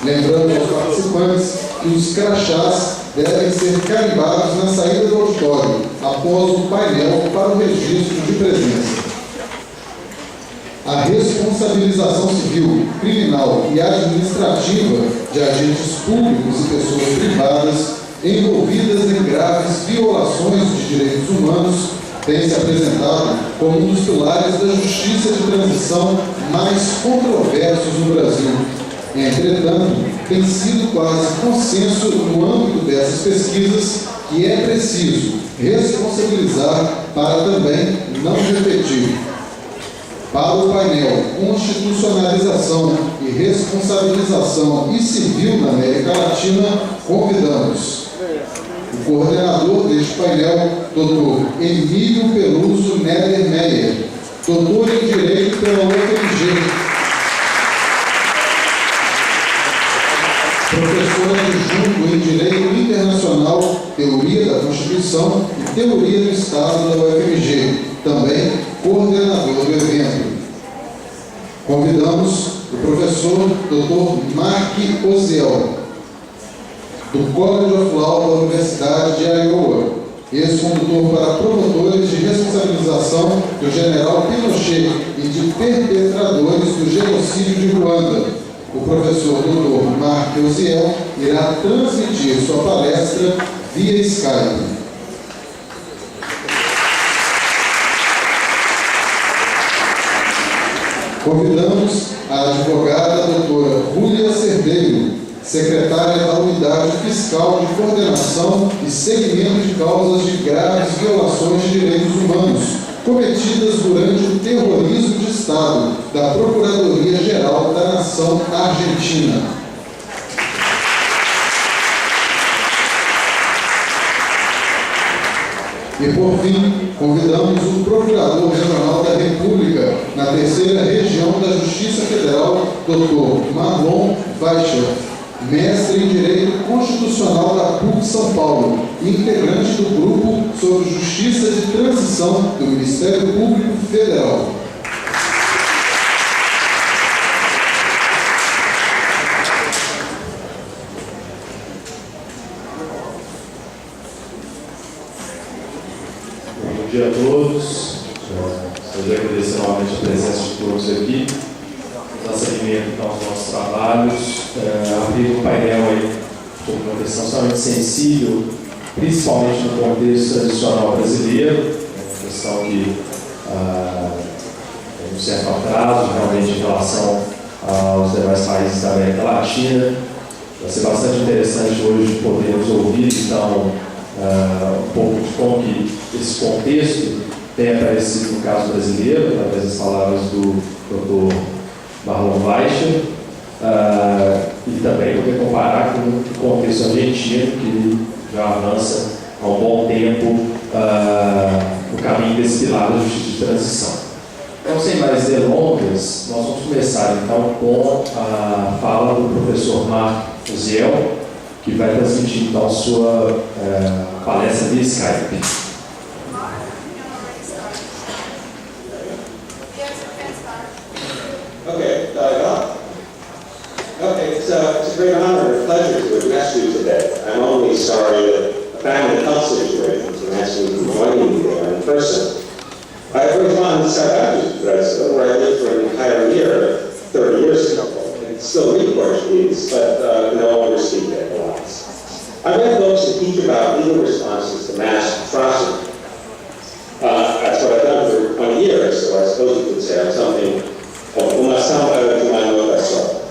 lembrando aos participantes que os crachás devem ser carimbados na saída do auditório, após o painel para o registro de presença. A responsabilização civil, criminal e administrativa de agentes públicos e pessoas privadas envolvidas em graves violações de direitos humanos tem se apresentado como um dos pilares da justiça de transição mais controversos no Brasil. Entretanto, tem sido quase consenso no âmbito dessas pesquisas que é preciso responsabilizar para também não repetir. Para o painel Constitucionalização e Responsabilização e Civil na América Latina, convidamos o coordenador deste painel, Dr. Emílio Peluso Neder Meyer, doutor em Direito pela UFMG, professor adjunto em Direito Internacional, Teoria da Constituição e Teoria do Estado da UFMG, também coordenador do evento. Convidamos o professor Dr. Mark Oziel, do College of Law da Universidade de Iowa, ex-condutor para promotores de responsabilização do general Pinochet e de perpetradores do genocídio de Ruanda. O professor Dr. Mark Oziel irá transmitir sua palestra via Skype. Convidamos a advogada doutora Júlia Cerdeiro, secretária da Unidade Fiscal de Coordenação e Seguimento de Causas de Graves Violações de Direitos Humanos cometidas durante o terrorismo de Estado da Procuradoria-Geral da Nação Argentina. E, por fim, convidamos o Procurador Regional da República na 3ª Região da Justiça Federal, Dr. Marlon Weicher, mestre em Direito Constitucional da PUC São Paulo e integrante do Grupo sobre Justiça de Transição do Ministério Público Federal. Bom dia a todos. Gostaria de agradecer novamente a presença de todos aqui. Dar seguimento então aos nossos trabalhos, abrir um painel aí sobre uma questão extremamente sensível, principalmente no contexto tradicional brasileiro, uma questão que tem um certo atraso realmente em relação aos demais países da América Latina. Vai ser bastante interessante hoje podermos ouvir então um pouco de como que esse contexto tem aparecido no caso brasileiro, através das palavras do Dr. Marlon Weicher, e também poder comparar com o contexto argentino, que já avança há um bom tempo no caminho desse pilar da justiça de transição. Então, sem mais delongas, nós vamos começar então com a fala do professor Mark Oziel, que vai transmitir então sua palestra via Skype. It's a great honor and pleasure to address you today. I'm only sorry that a family health situation prevents me from joining you there in person. I have very fond saudades de Brazil, where I lived for an entire year 30 years ago. I still read Portuguese, but no longer speak it a lot. I read books that teach about legal responses to mass atrocity. That's what I've done for 20 years, so I suppose you could say I'm something of uma samba de uma nova só.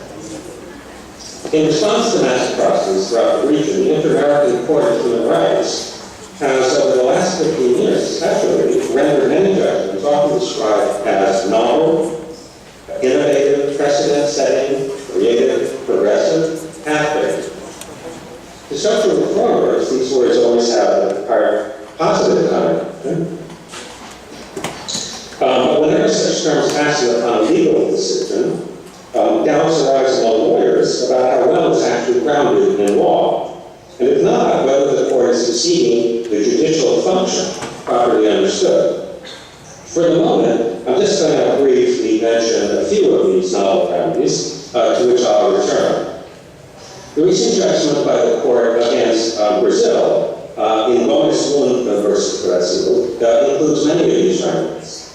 In response to mass atrocities throughout the region, the Inter-American Court of Human Rights has, over the last 15 years especially, rendered many judgments often described as novel, innovative, precedent-setting, creative, progressive, pathbreaking. To social reformers, these words always have a positive connotation. But whenever such terms pass upon a legal decision, doubts arise among lawyers about how well it's actually grounded in law, and if not, whether the court is exceeding the judicial function properly understood. For the moment, I'm just going to briefly mention a few of these novel remedies, to which I'll return. The recent judgment by the court against Brazil in Gomes Lund versus Brazil includes many of these remedies.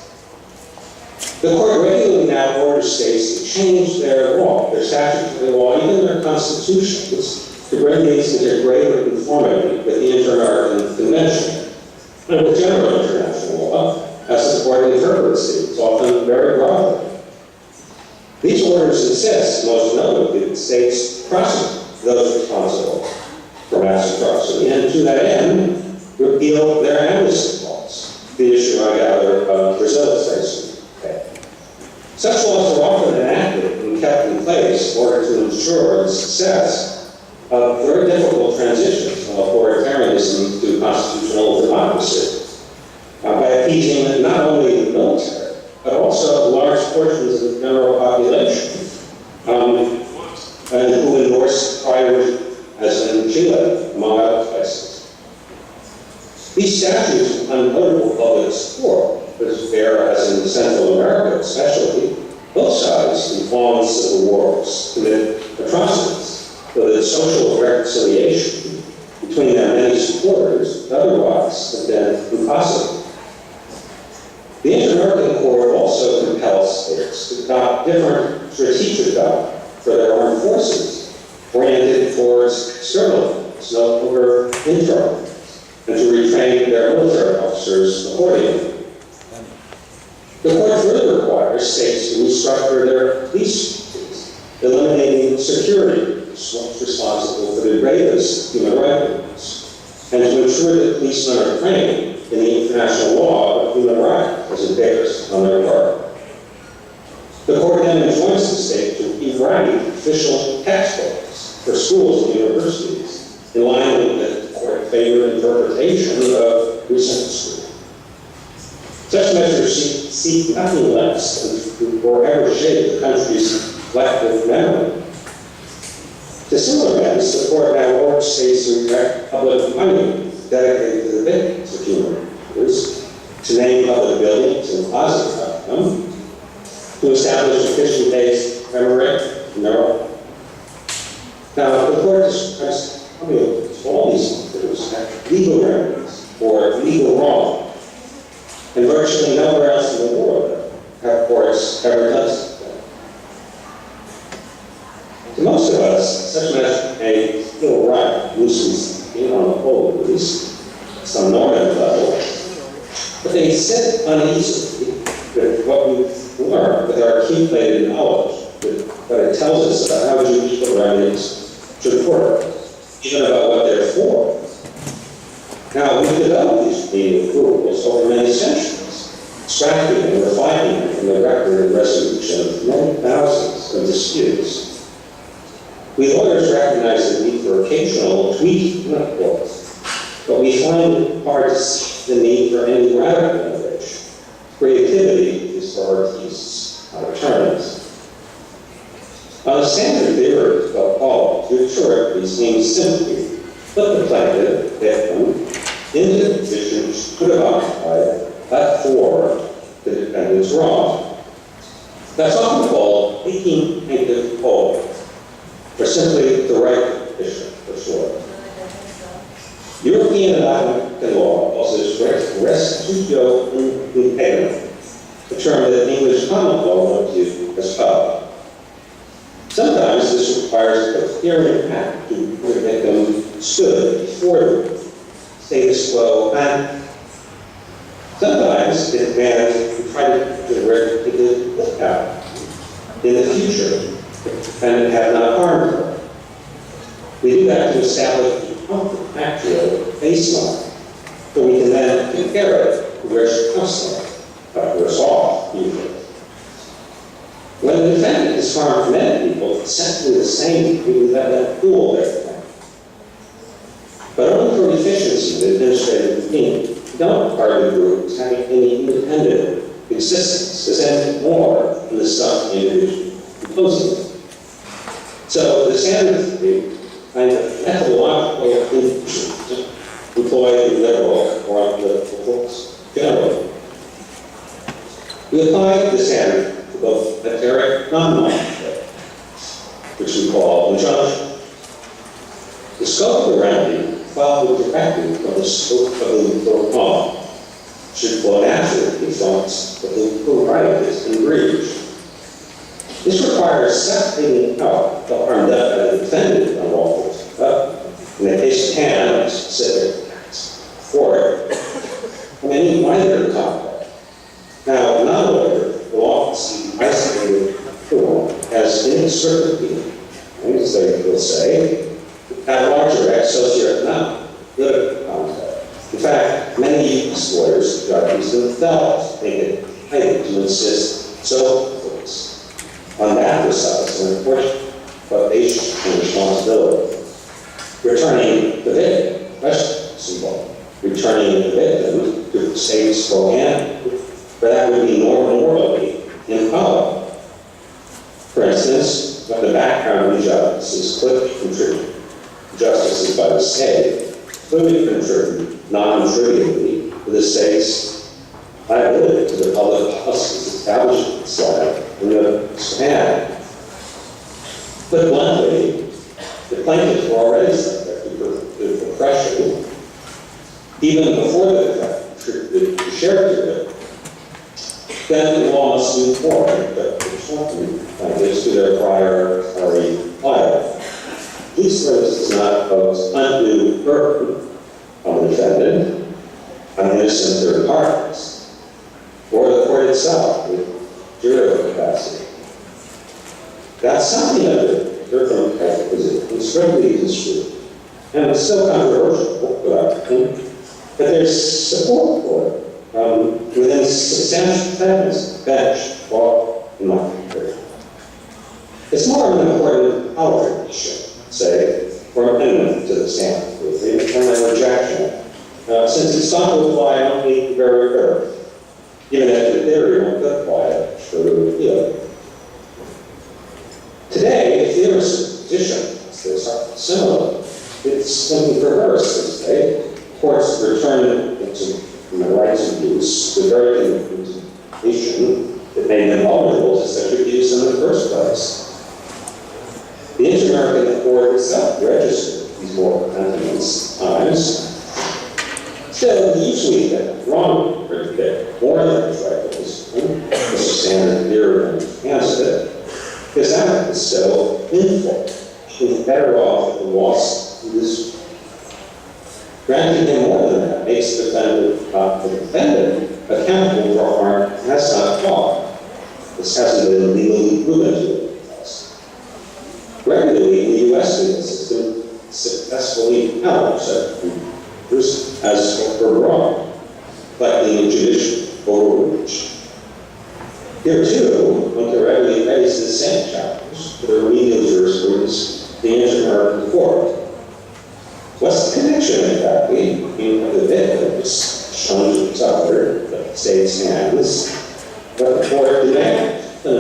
The court regularly now orders states to change their law, their statutory law, even their constitutions, to bring these into greater conformity with the Inter-American Convention and with general international law, as the court interprets it, often very broadly. These orders insist, most notably, that states prosecute those responsible for mass atrocity, and to that end, repeal their amnesty laws, the issue I gather Brazil is facing today. Such laws are often enacted and kept in place in order to ensure the success of very difficult transitions from authoritarianism to constitutional democracy, by appeasing not only the military, but also large portions of the general population, and who endorse prior, as in Chile, among other places. These statutes have notable public support, as there as in Central America especially. Both sides in long civil wars commit atrocities, so that social reconciliation between their many supporters would otherwise have been impossible. The Inter-American Court also compels states to adopt different strategic doctrine for their armed forces, oriented towards external things, no longer internal, and to retrain their military officers accordingly. The court further requires states to restructure their police forces, eliminating security responsible for the gravest human rights abuses, and to ensure that policemen are trained in the international law of human rights as it bears on their part. The court then enjoins the state to rewrite official textbooks for schools and universities in line with the court favored interpretation of recent history. Such measures seek nothing less than to forever shape the country's collective memory. To similar ends, the court now orders states to reject public money dedicated to the victims of human abuse, to name public buildings and plazas about them, to establish official-based memorandum. Now, the court describes all these things as legal remedies or legal wrong, and virtually nowhere else in the world have courts ever done something. To most of us, such a still right, loosely on the whole, at least some normative level, but they sit uneasily with what we've learned, with our accumulated knowledge, with what it tells us about how judicial remedies should work, even about what they're for. Now, we've developed these legal rules over many centuries, extracting and refining them from the record and resolution of many thousands of disputes. We lawyers recognize the need for occasional tweaking of laws, but we find it hard to see the need for any radical innovation. Creativity is for artists, not attorneys. On the standard theory of law, to ensure these means simply put the plaintiff, victim, into the position she could have occupied but for the defendant's wrong. That's often called making plaintiff whole, or simply the right position, for short. European and American law calls this restitutio in pena, a term that English common law won't use as well. Sometimes this requires a clear impact to the victim stood before the status quo, and sometimes it demands to try to direct the look out in the future and have not harmed her. We do that to establish a actual baseline, so we can then compare it to where she comes from, worse off, usually. When the defendant is harmed from many people, it's essentially the same, we let that fool their claim. But only for efficiency of administrative routine, we don't regard the group as having any independent existence, as anything more than the stuff the individual imposing it. So the standard theory, kind of methodological institutions employed in liberal or political courts generally. We apply the standard to both material and non-monetary, which we call injunction, scope of the remedy follows directly from the scope of the law should flow naturally from the legal right has been breached. This requires separating out the harm done by the defendant unlawfully, but in the case of Canada, specific for it, from any minor conduct. Now, not only the law is isolated form as inextricably, as they will say, at larger socioeconomic political context. In fact, many lawyers, judges themselves think it right to insist so on that precise and important foundation and responsibility. Returning the victim, question simple. Returning the victim to the state's Spokane, but that would be morally improbable. For instance, the background of injustices could contribute. Justices by the state could contribute non-contributingly to the state's liability to the public policies establishment slide in the span. But bluntly, the plaintiffs were already subject to oppression even before the sheriff did it. Then the law must move forward, but plaintiffs to their prior life. These services does not pose undue burden on the defendant, on innocent third parties, or the court itself with juror capacity. That's something of it. Different is extremely construed, and it's still controversial, but there's support for it within substantial evidence, bench, law, and law. It's more of an important policy issue, say, for amendment to the standard, and a rejection, since it's not to apply only very early, even if the theory won't apply it for the field. Today, if there is a position that's similar, it's simply perverse, they courts return from the rights of use to very implementation that made them vulnerable to such abuse in the first place. The Inter-American Court itself registered these more sentiments times. Still, usually get wrong or get more than trifles, the standard theory enhanced it, because that is so painful. He's better off if the loss is granting him more than that makes the defendant accountable for harm has not caused. This hasn't been legally proven to it. Regularly in the U.S. legal system successfully held such abuse as for wrong, but in judicial overreach. Here too, Monterey raised the same challenge to the remedial jurisprudence, the Inter-American Court. What's the connection, exactly, between the victims shown to suffer the state's hands, but the court demands an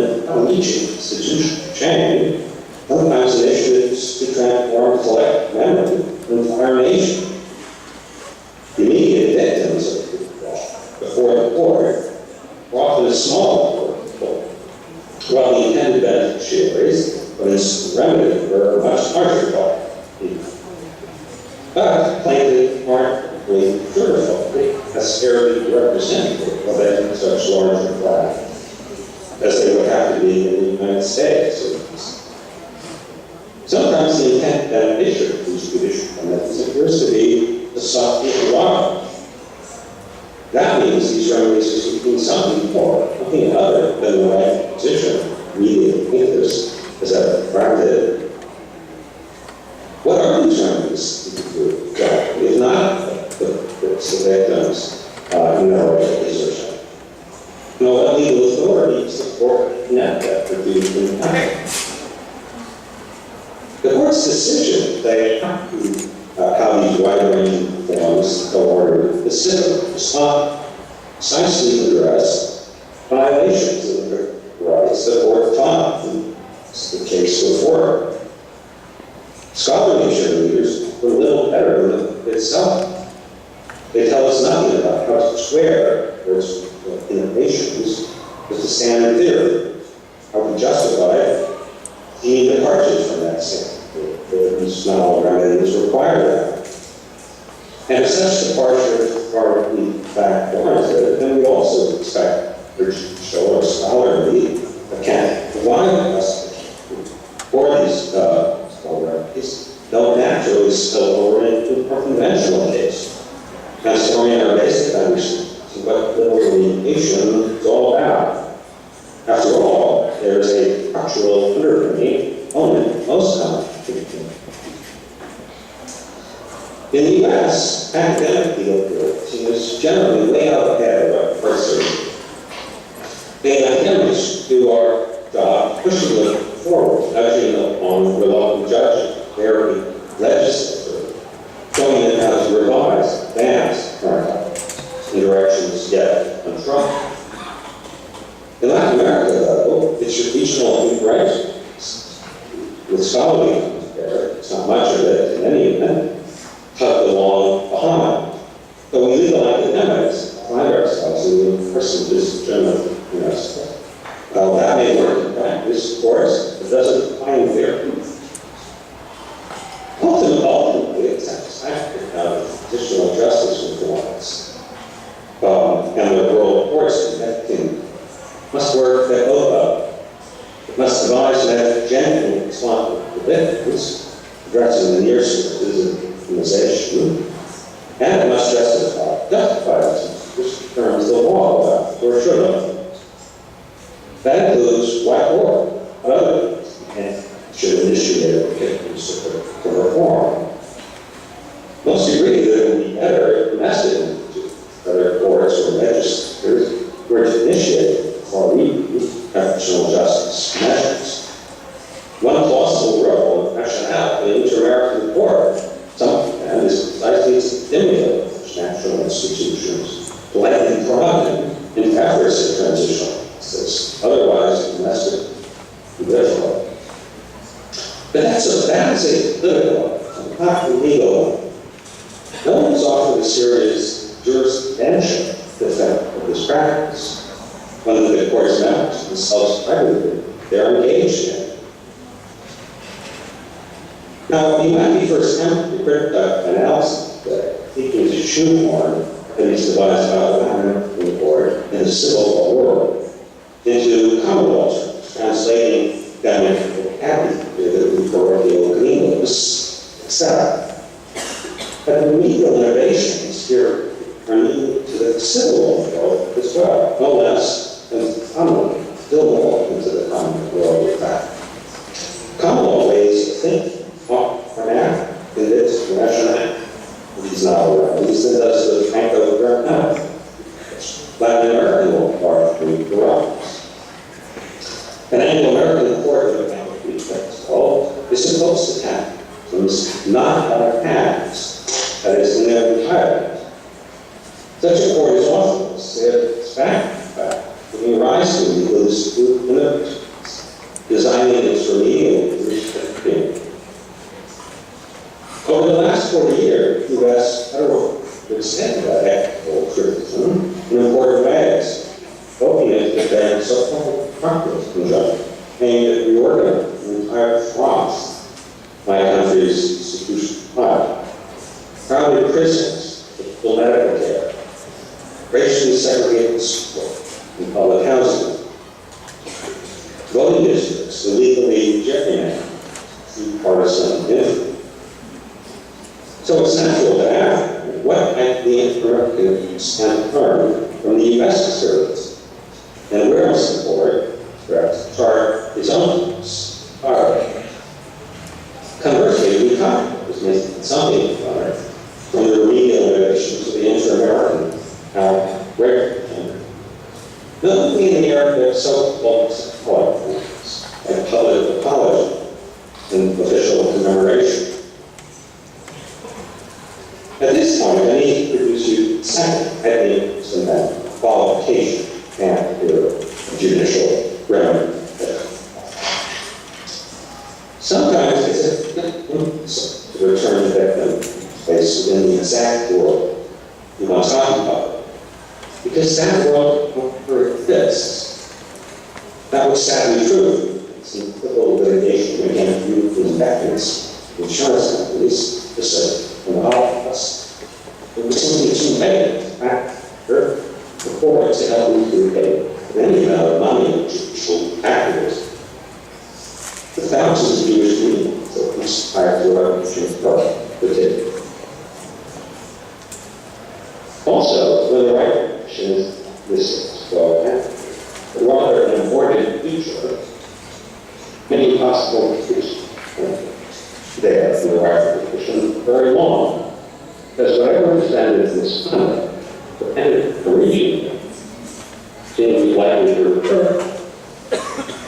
institutional change, sometimes initiatives to transform select memory into our nation. The immediate victims of the law before the court were often a small court, while the intended beneficiaries of this remedy were a much larger part. But plaintiffs aren't really necessarily representative of any such larger class as they would have to be in the United States. Sometimes the intent beneficiary of these judicial remedies appears to be the soft law. That means these remedies are seeking something more, nothing other than the right position of mediating plaintiffs as a granted. What are these remedies to do? If not, the victims in their right position. No, what legal authority support that for being denied? The court's decision that how these wide-ranging forms of order precisely address violations of the rights that were found. It's the case before. Scholarly leaders were little better than itself. They tell us nothing about how to square those innovations with the standard theory, how to justify any departures from that standard. The there's not all remedies required. And if such departures are in fact warranted, then we also expect there to show a scholarly account provide us for these remedies. They'll naturally spill over into a conventional case. Transforming our basic understanding to what litigation is all about. After all, there's a structural underpinning element in most constitutions. In the U.S., academic legal theory is generally way out ahead of our person. They academics do our job pushing them forward, nudging them on reluctant judges, very legislature, showing them how to revise, advance current topics in directions yet untried. In Latin America, though, it's regional integration. With scholarly there, it's not much of it in any event, tugged along behind. But we legal academics find ourselves in the personages generally. Well, that may work in practice, of course, but doesn't define theory. Ultimately, it's satisfactory of additional justice reforms and the world courts must work at both of it must devise an genuine response to victims, addressing the near sources of victimization, and it must justify which terms the law allows or should allow. That includes white war, but other and should initiate victims to reform. Most agree that it would be better if domestic other courts or legislators were to initiate or review constitutional justice measures. One plausible role in rationality into American court, sometimes is precisely to stimulate such natural institutions, politely promoting in efforts of transitional justice, otherwise domestic judicial. But that's a political one, not a legal one. No one has offered a serious jurisprudential defense of this practice. One of the court's members themselves privately, they're engaged in. Now, you might be first tempted to criticize analysis that seeking to shoehorn these devised out of the court in the civil law world into common law terms, translating them into vocabulary that we parochial agreements, etc. But the legal innovations here are new to the civil law world as well, no less than common, still more into the common world of fact. Common law ways of thinking are now in this rationale. These novel these does the Franco Grant Latin American law part of the Corrupts. An Anglo-American court of accountability, that's called, is supposed to act from not other acts, that is, in their entirety. Such a court is orthodox, it's fact, giving rise to legal dispute innovations, designing its remedial restriction. Over the last 40 years, the U.S. federal extended that ethical criticism in important ways, hoping it to defend so-called practice conjunction aimed at reorganizing the entire swaths of my country's institutional life. Crowded prisons with full medical care, racially segregated schools and public housing, voting districts illegally gerrymandered through partisan influence. So it's natural to ask what might the Americans can learn from the U.S. conservatives, and where must the board perhaps chart its own priority. Conversely, we Congress making something from the remedial innovations of the inter-American regulatory. Nothing in the area of so-called like public apology and official commemoration. At this point, I need to introduce you second techniques and then qualification and your judicial remedy. Sometimes it's a to return the victim placed in the exact world you want to talk about. Because that world where it exists. That was sadly true. It's in typical litigation against youth and veterans. insurance companies, the same, and all of us. It was simply too late to factor before to help me to repay any amount of money which people actors. The thousands of Jewish people that inspired to our insurance product with it. Also, when the right action is this but rather an important feature, many possible issues there for the right position very long, because whatever extended this conduct, dependent on region, seems likely to occur.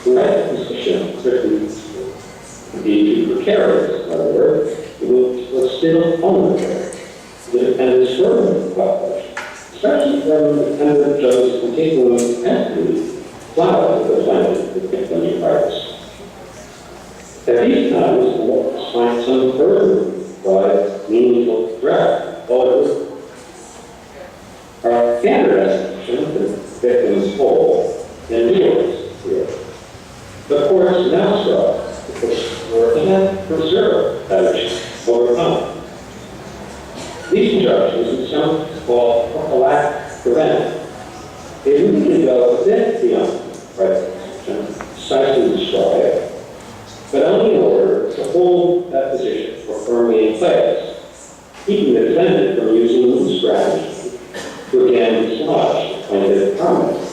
The right position could be too precarious, in other words, it will still own the care. The dependence further population, especially when the dependent shows continuing activity, flower the planet with victim virus. At these times, the workers find some further by meaningful threat. However, our standard estimation that victims fall and deals here. The courts now strive to push for and preserve that issue over time. These injunctions, which some call prophylactic prevent, they really go a bit beyond right precisely describe it, but only in order to hold that position for firmly in place, keeping the defendant from using the strategy to again dislodge the plaintiff's comments.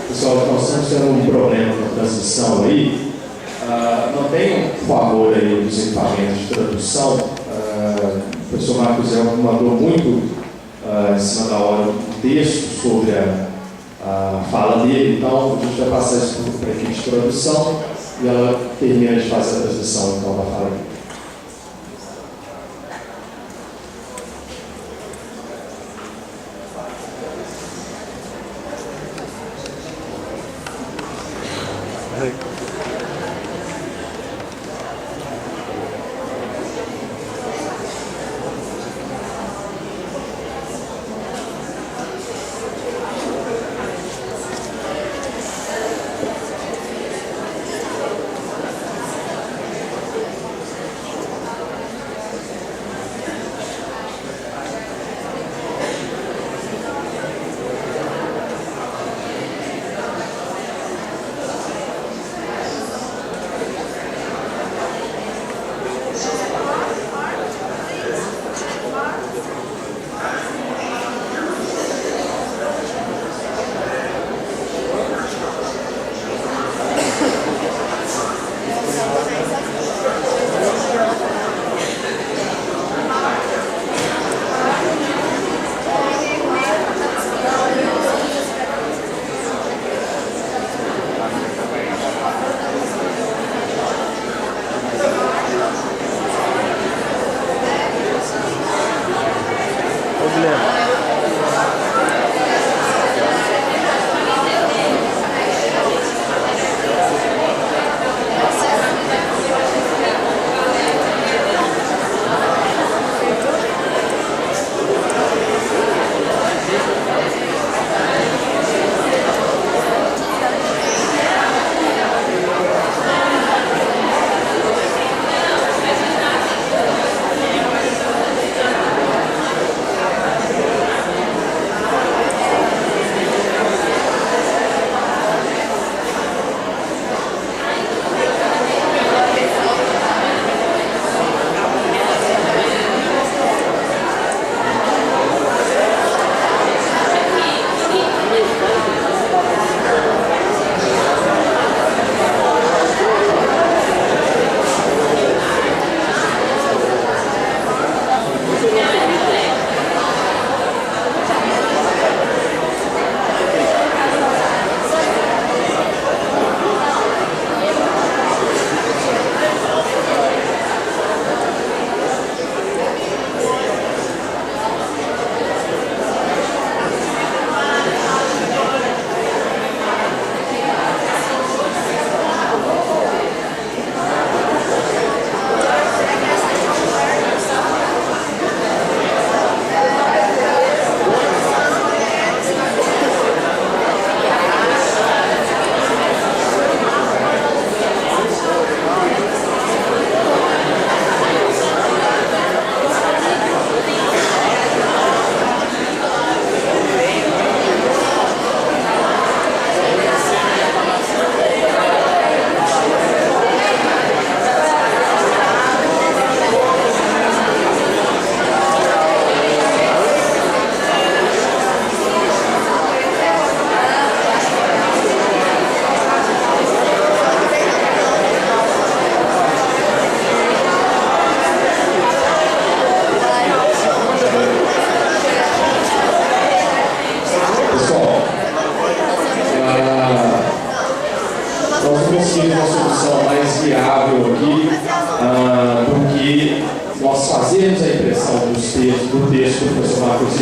Pessoal, nós estamos tendo um problema com a transmissão aí. Não tem um favor aí dos equipamentos de tradução. O professor Marcos Elmo mandou muito em cima da hora um texto sobre a fala dele, então a gente vai passar isso para a equipe de tradução e ela termina de fazer a transmissão então, da fala dele.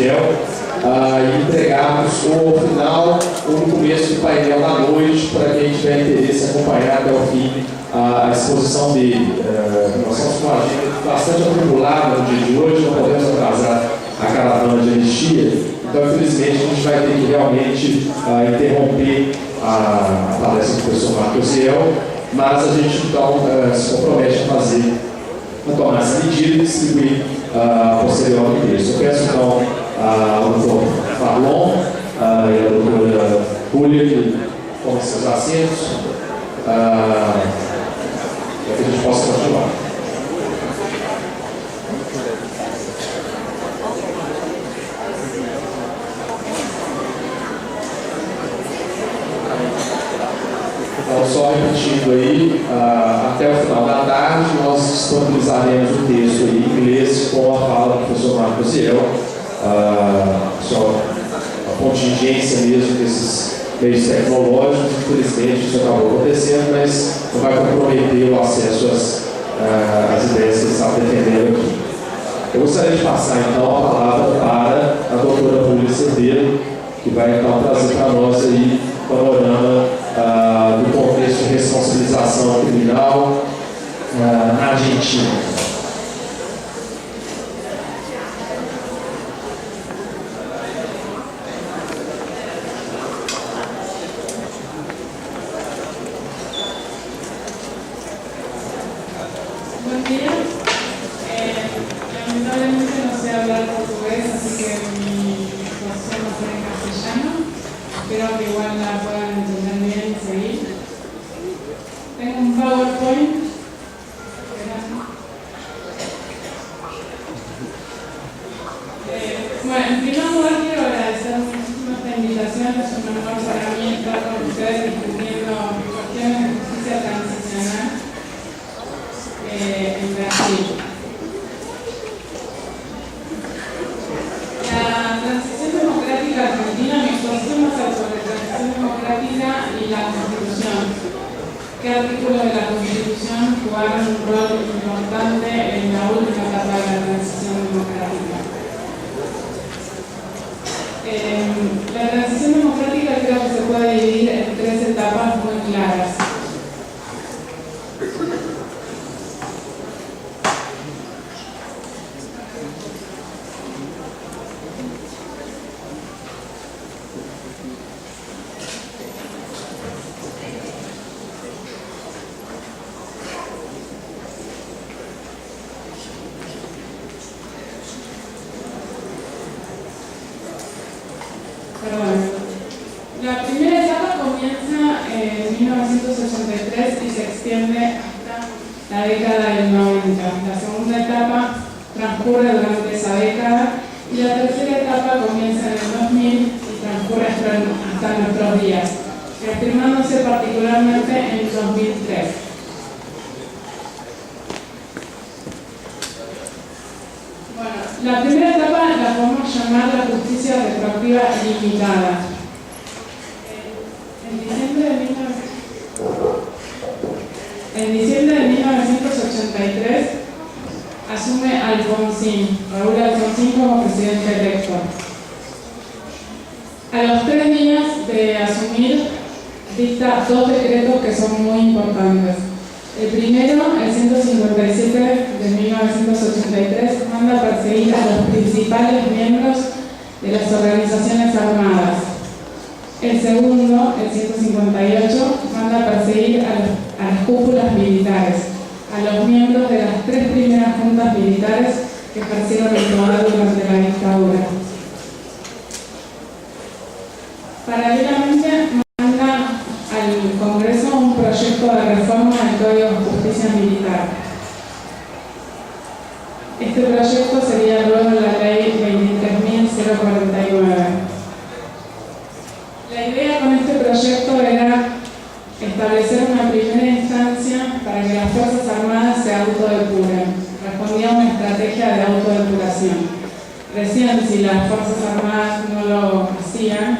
Gosiel, e entregarmos ou ao final ou no começo do painel da noite para quem tiver interesse em acompanhar até o fim a exposição dele. Nós estamos com uma agenda bastante atribulada no dia de hoje, não podemos atrasar a caravana de anistia, então infelizmente a gente vai ter que realmente interromper a palestra do professor Marcos Gosiel, mas a gente então se compromete a tomar essa medida e distribuir posterior ao texto. Eu peço então ao doutor Marlon e à doutora Júlia que tomem seus assentos para que a gente possa continuar. Então, só repetindo aí, até o final da tarde nós disponibilizaremos o texto aí em inglês com a fala do professor Marcos Gosiel, só a contingência mesmo desses meios tecnológicos. Infelizmente isso acabou acontecendo, mas não vai comprometer o acesso às ideias que ele está defendendo aqui. Eu gostaria de passar então a palavra para a doutora Júlia Cerdeiro, que vai então trazer para nós aí o panorama do contexto de responsabilização criminal na Argentina. Buen día. Lamentablemente no sé hablar portugués, así que mi exposición va a ser en castellano. Espero que igual la puedan entender bien y seguir. Tengo un PowerPoint. Bueno, en primer lugar quiero agradecer muchísimo esta invitación. Es un honor para mí estar con ustedes discutiendo cuestiones de justicia transicional en Brasil. La transición democrática argentina, mi exposición va a ser sobre la transición democrática y la Constitución. ¿Qué artículos de la Constitución jugaron un rol importante en la última etapa de la transición democrática? La transición democrática creo que se puede dividir en tres etapas muy claras. La primera etapa comienza en 1983 y se extiende hasta la década del 90. La segunda etapa transcurre durante esa década y la tercera etapa comienza en el 2000 y transcurre hasta nuestros días, reafirmándose particularmente en el 2003. Bueno, la primera etapa la podemos llamar la justicia retroactiva limitada. En diciembre de 1983 asume Alfonsín, Raúl Alfonsín, como presidente electo. A los 3 días de asumir, dicta 2 decretos que son muy importantes. El primero, el 157 de 1983, manda perseguir a los principales miembros de las organizaciones armadas. El segundo, el 158, manda perseguir a las cúpulas militares, a los miembros de las 3 primeras juntas militares que ejercieron el poder durante la dictadura. Paralelamente, manda al Congreso un proyecto de reforma del Código de Justicia Militar. Este proyecto sería luego la Ley 23.049. La idea con este proyecto era establecer una primera instancia para que las Fuerzas Armadas se autodepuren. Respondía a una estrategia de autodepuración. Recién, si las Fuerzas Armadas no lo hacían,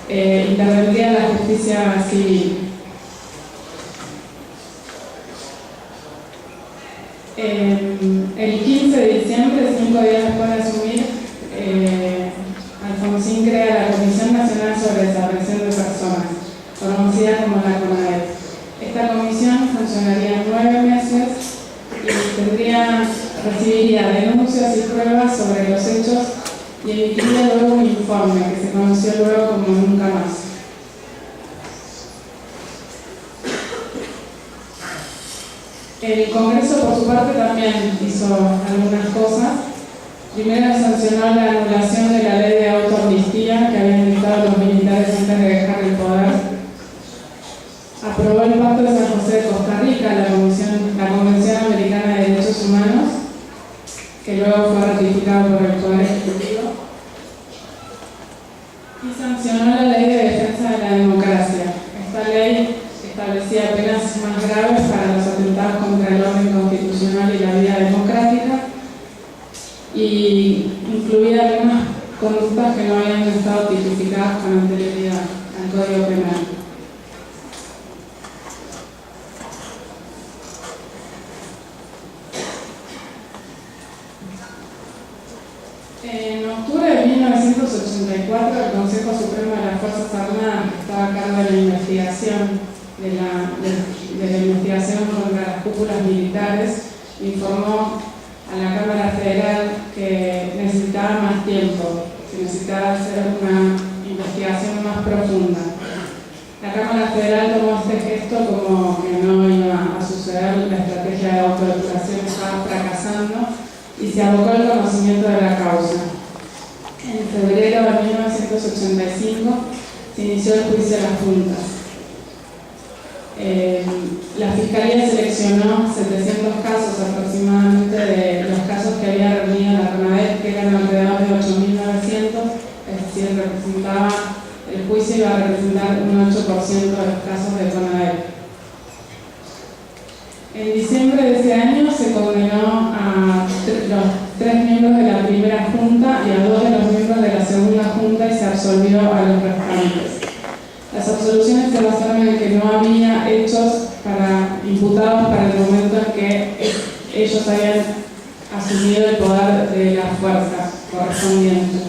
intervendría la justicia civil. El 15 de diciembre, 5 días después de asumir, Alfonsín crea la Comisión Nacional sobre Desaparición de Personas, conocida como la CONADEP. Esta comisión funcionaría 9 meses y recibiría denuncias y pruebas sobre los hechos y emitiría luego un informe que se conoció luego como Nunca Más. El Congreso, por su parte, también hizo algunas cosas. Primero, sancionó la anulación de la ley de autoamnistía que habían dictado los militares antes de dejar el poder. Aprobó el Pacto de San José de Costa Rica, la Convención Americana de Derechos Humanos, que luego fue ratificado por el Poder Ejecutivo. Y sancionó la Ley de Defensa de la Democracia. Esta ley establecía penas más graves para los atentados contra el orden constitucional y la vida democrática, y incluía algunas conductas que no habían estado tipificadas con anterioridad al Código Penal. En octubre de 1984, el Consejo Supremo de las Fuerzas Armadas, que estaba a cargo de la investigación de la investigación contra las cúpulas militares, informó a la Cámara Federal que necesitaba más tiempo, que necesitaba hacer una investigación más profunda. La Cámara Federal tomó este gesto como que no iba a suceder, la estrategia de autodepuración estaba fracasando y se abocó al conocimiento de la causa. En febrero de 1985 se inició el juicio a las juntas. La Fiscalía seleccionó 700 casos aproximadamente de los casos que había reunido la CONADEP, que eran alrededor de 8.900, es decir, el juicio iba a representar un 8% de los casos de CONADEP. En diciembre de ese año se condenó a los 3 miembros de la primera junta y a 2 de los miembros de la segunda junta y se absolvió a los restantes. Las absoluciones se basaron en que no había hechos imputados para el momento en que ellos habían asumido el poder de la fuerza correspondiente.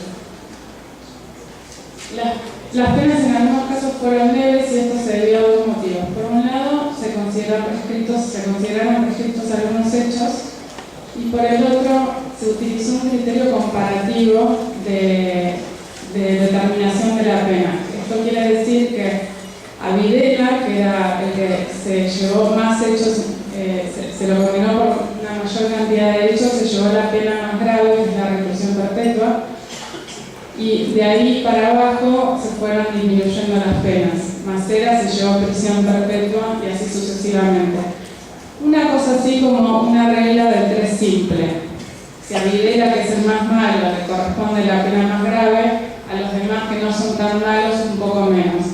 Las penas en algunos casos fueron leves y esto se debió a dos motivos. Por un lado, se consideraron prescritos algunos hechos, y por el otro, se utilizó un criterio comparativo de determinación de la pena. Esto quiere decir que a Videla, que era el que se llevó más hechos, se lo condenó por una mayor cantidad de hechos, se llevó la pena más grave, que es la reclusión perpetua, y de ahí para abajo se fueron disminuyendo las penas. Macera se llevó prisión perpetua y así sucesivamente. Una cosa así como una regla de 3 simple. Si a Videla, que es el más malo, le corresponde la pena más grave, a los demás que no son tan malos un poco menos.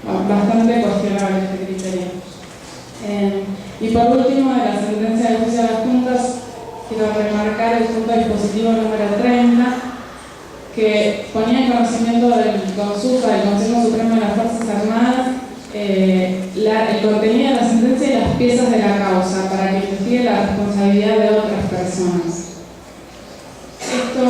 Bastante cuestionable este criterio. Y por último, de la sentencia de juicio a las juntas, quiero remarcar el punto dispositivo número 30, que ponía en conocimiento del consulta del Consejo Supremo de las Fuerzas Armadas el contenido de la sentencia y las piezas de la causa para que investigue la responsabilidad de otras personas. Esto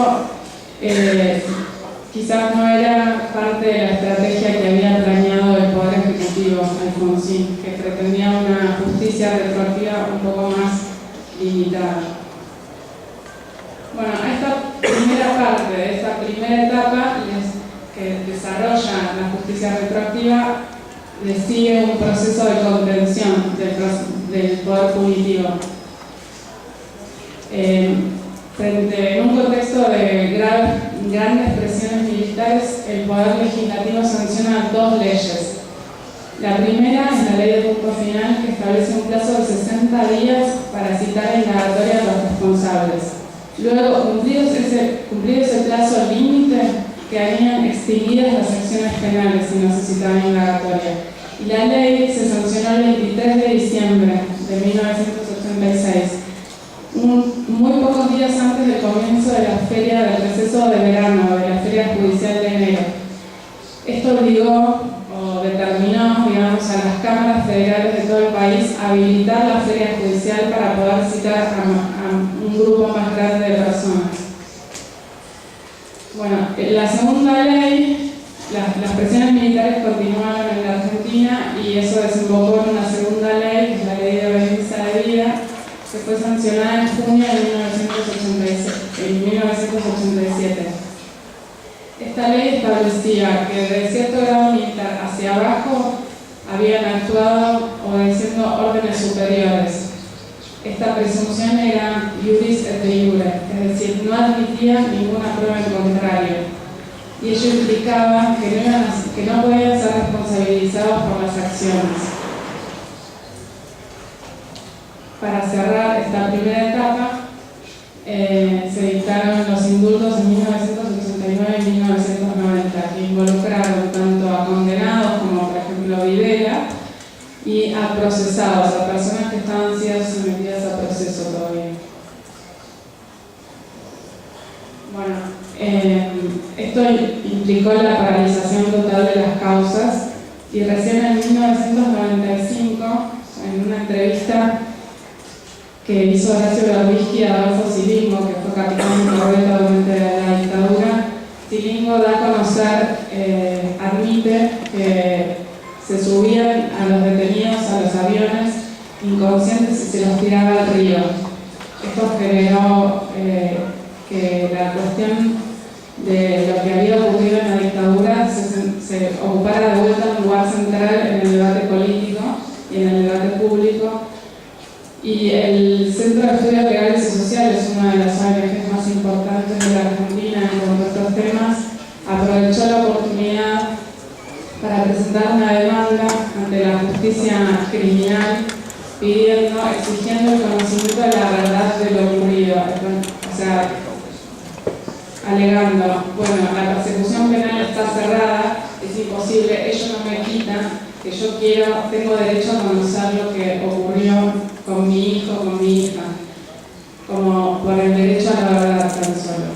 quizás no era parte de la estrategia que había planeado el Poder Ejecutivo Alfonsín, que pretendía una justicia retroactiva un poco más limitada. Bueno, a esta primera parte de esta primera etapa que desarrolla la justicia retroactiva le sigue un proceso de contención del poder punitivo. En un contexto de grandes presiones militares, el Poder Legislativo sanciona 2 leyes. La primera es la Ley de Punto Final, que establece un plazo de 60 días para citar indagatoria a los responsables. Luego, cumplido ese plazo límite, quedarían extinguidas las acciones penales si no se citaba indagatoria. Y la ley se sancionó el 23 de diciembre de 1986. Muy pocos días antes del comienzo de la feria del receso de verano, de la feria judicial de enero. Esto obligó o determinó, digamos, a las cámaras federales de todo el país a habilitar la feria judicial para poder citar a un grupo más grande de personas. Bueno, la segunda ley, las presiones militares continuaron en la Argentina y eso desembocó en una segunda ley, que es la Ley de Obediencia Debida, que fue sancionada en junio de 1987. Esta ley establecía que de cierto grado militar hacia abajo habían actuado obedeciendo órdenes superiores. Esta presunción era iuris et de iure, es decir, no admitía ninguna prueba en contrario. Y ello implicaba que no podían ser responsabilizados por las acciones. Para cerrar esta primera etapa, se dictaron los indultos en 1989 y 1990, que involucraron tanto a condenados como, por ejemplo, Videla, y a procesados, a personas que estaban siendo sometidas a proceso todavía. Bueno, esto implicó la paralización total de las causas y recién en 1995, en una entrevista que hizo Horacio Berbisky a Adolfo Silingo, que fue capitán de corbeta durante la dictadura, Silingo da a conocer, admite que se subían a los detenidos a los aviones inconscientes y se los tiraba al río. Esto generó que la cuestión de lo que había ocurrido en la dictadura se ocupara de vuelta un lugar central en el debate político y en el debate público. Y el Centro de Estudios Legales y Sociales, una de las ONGs más importantes de la Argentina en cuanto a estos temas, aprovechó la oportunidad para presentar una demanda ante la justicia criminal exigiendo el conocimiento de la verdad de lo ocurrido. O sea, alegando, bueno, la persecución penal está cerrada, es imposible, ellos no me quitan, que yo tengo derecho a conocer lo que ocurrió con mi hijo, con mi hija, como por el derecho a la verdad tan solo.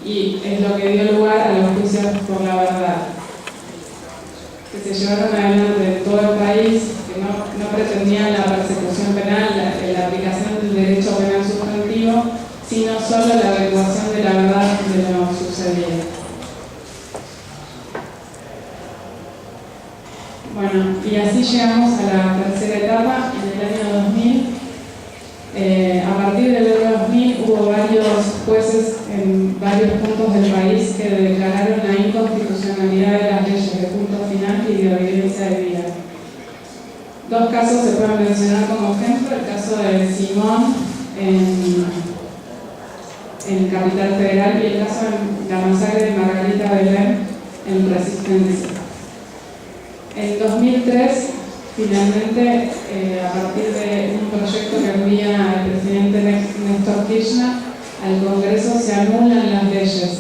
Y es lo que dio lugar a los juicios por la verdad, que se llevaron adelante en todo el país, que no pretendían la persecución penal, la aplicación del derecho penal sustantivo, sino solo la averiguación de la verdad de lo sucedido. Bueno, y así llegamos a la tercera etapa, en el año 2000. A partir del año 2000 hubo varios jueces en varios puntos del país que declararon la inconstitucionalidad de las leyes de punto final y de obediencia debida. Dos casos se pueden mencionar como ejemplo: el caso de Simón en Capital Federal y el caso de la masacre de Margarita Belén en Resistencia. En 2003, finalmente, a partir de un proyecto que envía el presidente Néstor Kirchner al Congreso, se anulan las leyes.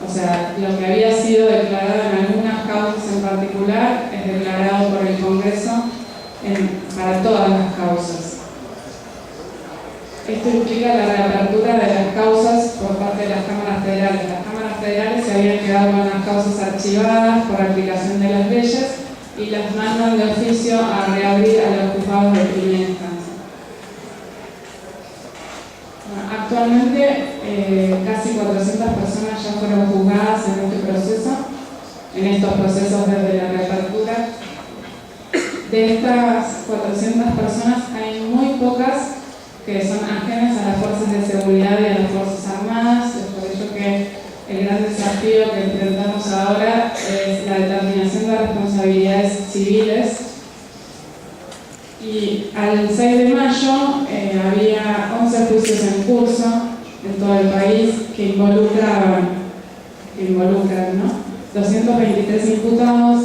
O sea, lo que había sido declarado en algunas causas en particular es declarado por el Congreso para todas las causas. Esto implica la reapertura de las causas por parte de las cámaras federales. Las cámaras federales se habían quedado con las causas archivadas por aplicación de las leyes y las mandan de oficio a reabrir a los juzgados de primera instancia. Actualmente, casi 400 personas ya fueron juzgadas en estos procesos desde la reapertura. De estas 400 personas hay muy pocas que son ajenas a las fuerzas de seguridad y a las fuerzas armadas. Es por ello que el gran desafío que enfrentamos ahora es la determinación de responsabilidades civiles. Y al 6 de mayo había 11 juicios en curso en todo el país que involucran, ¿no?, 223 imputados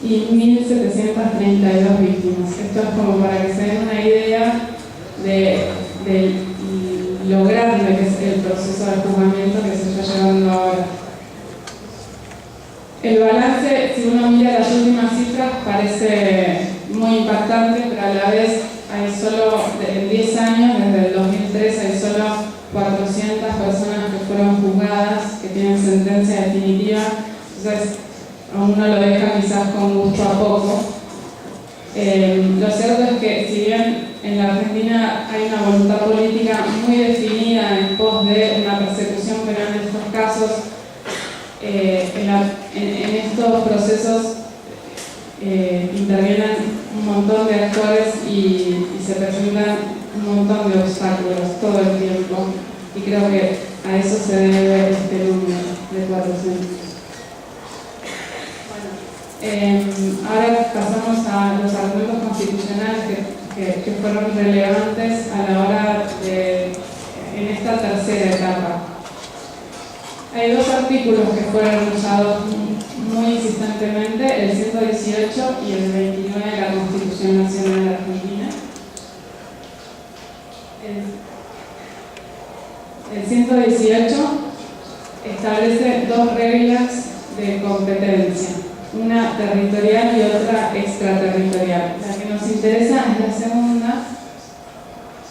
y 1.732 víctimas. Esto es como para que se den una idea de lo grande que es el proceso de juzgamiento que se está llevando ahora. El balance, si uno mira las últimas cifras, parece muy impactante, pero a la vez hay solo, en 10 años, desde el 2003, hay solo 400 personas que fueron juzgadas, que tienen sentencia definitiva. Entonces, a uno lo deja quizás con gusto a poco. Lo cierto es que, si bien en la Argentina hay una voluntad política muy definida en pos de una persecución penal de estos presentan un montón de obstáculos todo el tiempo, y creo que a eso se debe este número de 400. Ahora pasamos a los argumentos constitucionales que fueron relevantes a la hora en esta tercera etapa. Hay dos artículos que fueron usados muy insistentemente, el 118 y el 29 de la Constitución Nacional de Argentina. El 118 establece dos reglas de competencia, una territorial y otra extraterritorial. La que nos interesa es la segunda,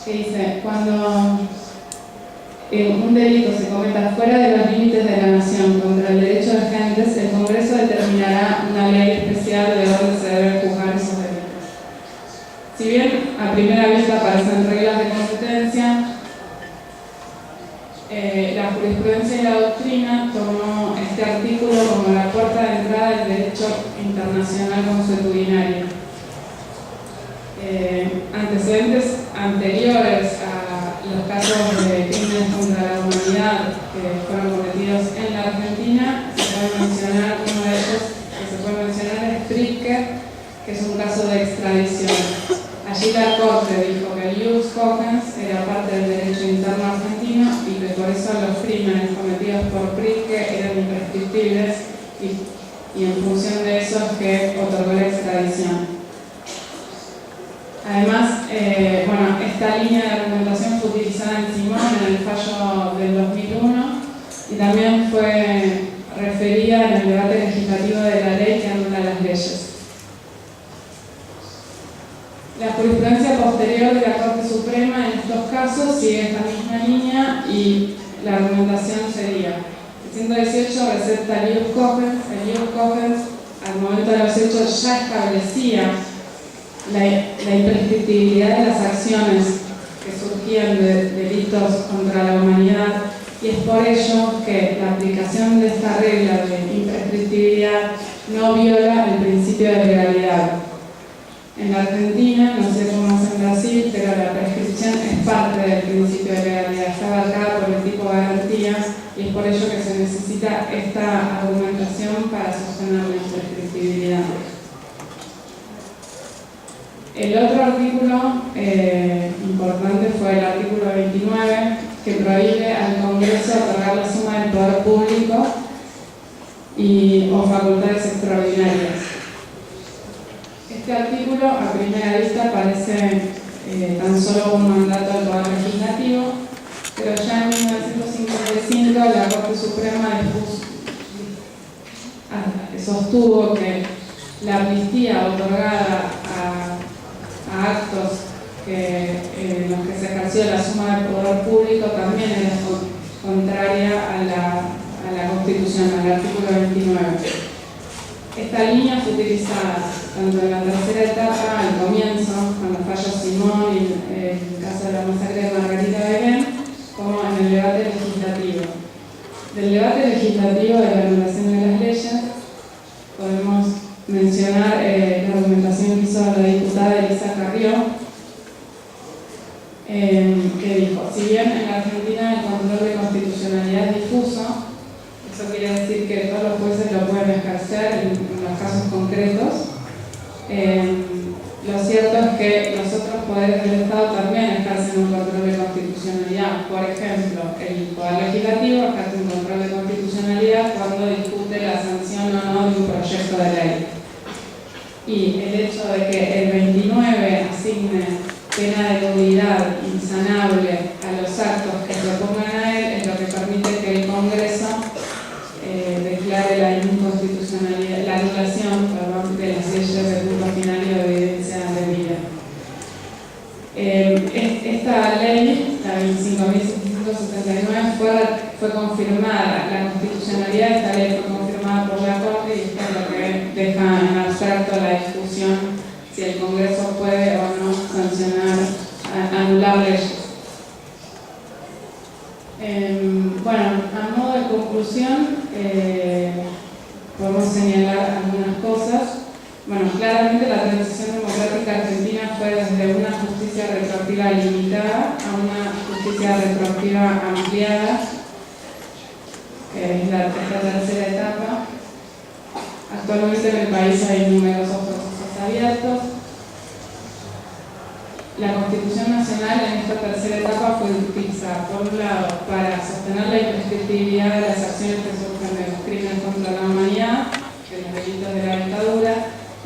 que dice: cuando un delito se cometa fuera de los límites de la nación contra el derecho de gentes, el Congreso determinará una ley especial de donde se deben juzgar esos delitos. Si bien a primera vista aparecen reglas de competencia, la jurisprudencia y la doctrina tomó este artículo como la puerta de entrada del derecho internacional consuetudinario. Antecedentes anteriores a los casos de crímenes contra la humanidad que fueron cometidos en la Argentina, se puede mencionar, uno de ellos que se puede mencionar es Pritzker, que es un caso de extradición. Allí la Corte dijo que el ius cogens era parte del derecho interno argentino y que por eso los crímenes cometidos por Pritzker eran imprescriptibles, y en función de eso es que otorgó la extradición. Además, esta línea de argumentación fue utilizada en Simón en el fallo del 2001 y también fue referida en el debate legislativo de la ley que anula las leyes. La jurisprudencia posterior de la Corte Suprema en estos casos sigue esta misma línea y la argumentación sería: el 118 receta el ius cogens. El ius cogens al momento de los hechos ya establecía la imprescriptibilidad de las acciones que surgían de delitos contra la humanidad, y es por ello que la aplicación de esta regla de imprescriptibilidad no viola el principio de legalidad. En la Argentina, no sé cómo es en Brasil, pero la prescripción es parte del principio de legalidad, está abarcada por el tipo de garantías, y es por ello que se necesita esta argumentación para sostener la imprescriptibilidad. El otro artículo importante fue el artículo 29, que prohíbe al Congreso otorgar la suma del poder público o facultades extraordinarias. Este artículo a primera vista parece tan solo un mandato del Poder Legislativo, pero ya en 1955 la Corte Suprema sostuvo que la amnistía otorgada a actos en los que se ejerció la suma del poder público también era contraria a la Constitución, al artículo 29. Esta línea fue utilizada tanto en la tercera etapa, al comienzo, cuando falló Simón y el caso de la masacre de Margarita Belén, como en el debate legislativo. Del debate legislativo de la anulación de las leyes, podemos mencionar la argumentación que hizo la diputada Elisa Carrió, que dijo: si bien en la Argentina el control de constitucionalidad es difuso, eso quiere decir que todos los jueces lo pueden ejercer en los casos concretos, lo cierto es que los otros poderes del Estado también ejercen un control de constitucionalidad. Por ejemplo, el Poder Legislativo ejerce un control de constitucionalidad cuando discute la sanción o no de un proyecto de ley. Y el hecho de que el 29 asigne pena de nulidad insanable a los actos que se opongan a él es lo que permite que el Congreso declare la inconstitucionalidad, la anulación de las leyes de punto final y de evidencia debida. Esta ley, la 25.679, fue confirmada. La constitucionalidad de esta ley fue confirmada por la Corte, y esto es lo que deja en abstracto la discusión si el Congreso puede o no sancionar, anular leyes. A modo de conclusión, podemos señalar algunas cosas. Claramente la transición democrática argentina fue desde una justicia justicia retroactiva limitada a una justicia retroactiva ampliada, que es esta tercera etapa. Actualmente en el país hay numerosos procesos abiertos. La Constitución Nacional en esta tercera etapa fue utilizada, por un lado, para sostener la imprescriptibilidad de las acciones que surgen de los crímenes contra la humanidad, de los delitos de la dictadura,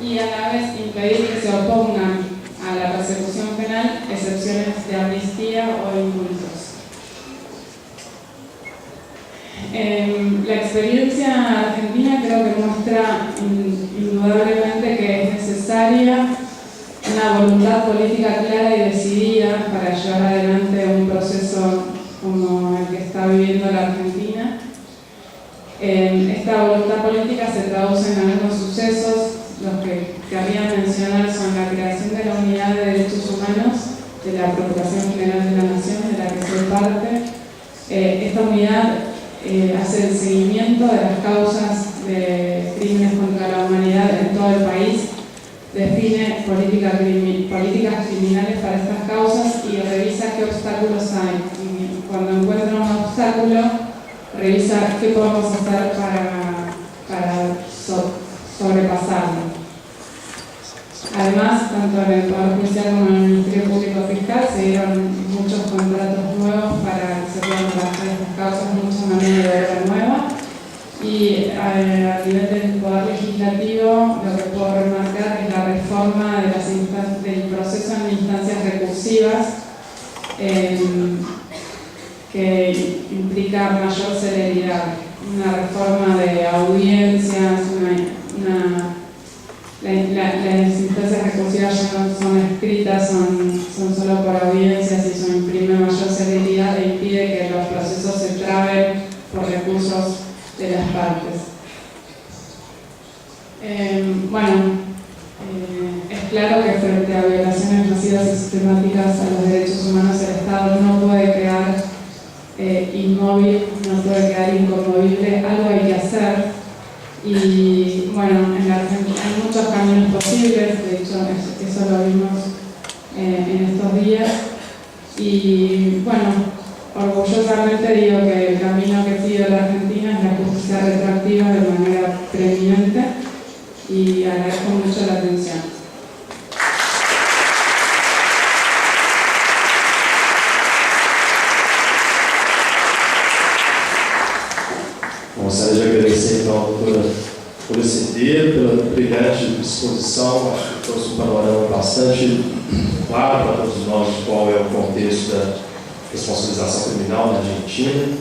y a la vez impedir que se opongan a la persecución penal excepciones de amnistía o indultos. La experiencia argentina creo que muestra indudablemente que es necesaria una voluntad política clara y decidida para llevar adelante un proceso como el que está viviendo la Argentina. Esta voluntad política se traduce en algunos sucesos. Los que querría mencionar son la creación de la Unidad de Derechos Humanos de la Procuración General de la Nación, de la que soy parte. Esta unidad hace el seguimiento de las causas de crímenes contra la humanidad en todo el país, define políticas criminales para estas causas y revisa qué obstáculos hay. Y cuando encuentra un obstáculo, revisa qué podemos hacer para sobrepasarlo. Además, tanto en el Poder Judicial como en el Ministerio Público Fiscal se dieron muchos contratos nuevos para que se puedan trabajar estas causas, mucha mano de obra nueva. Y a nivel del Poder Legislativo, lo que puedo remarcar es la reforma de del proceso en instancias recursivas, que implica mayor celeridad. Una reforma de audiencias, las instancias recursivas ya no son escritas, son solo por audiencias, y eso imprime mayor celeridad e impide que los procesos se traben por recursos de las partes. Es claro que frente a violaciones masivas y sistemáticas a los derechos humanos, el Estado no puede quedar inmóvil, no puede quedar inconmovible, algo hay que hacer. Y bueno, en la Argentina hay muchos caminos posibles, de hecho eso lo vimos en estos días. Y bueno, orgullosamente digo que el camino que sigue la Argentina es la justicia retroactiva de manera preeminente, y agradezco mucho la atención. Gostaria de agradecer então a doutora por esse dia, pela brilhante exposição. Acho que trouxe um panorama bastante claro para todos nós de qual é o contexto da responsabilização criminal na Argentina.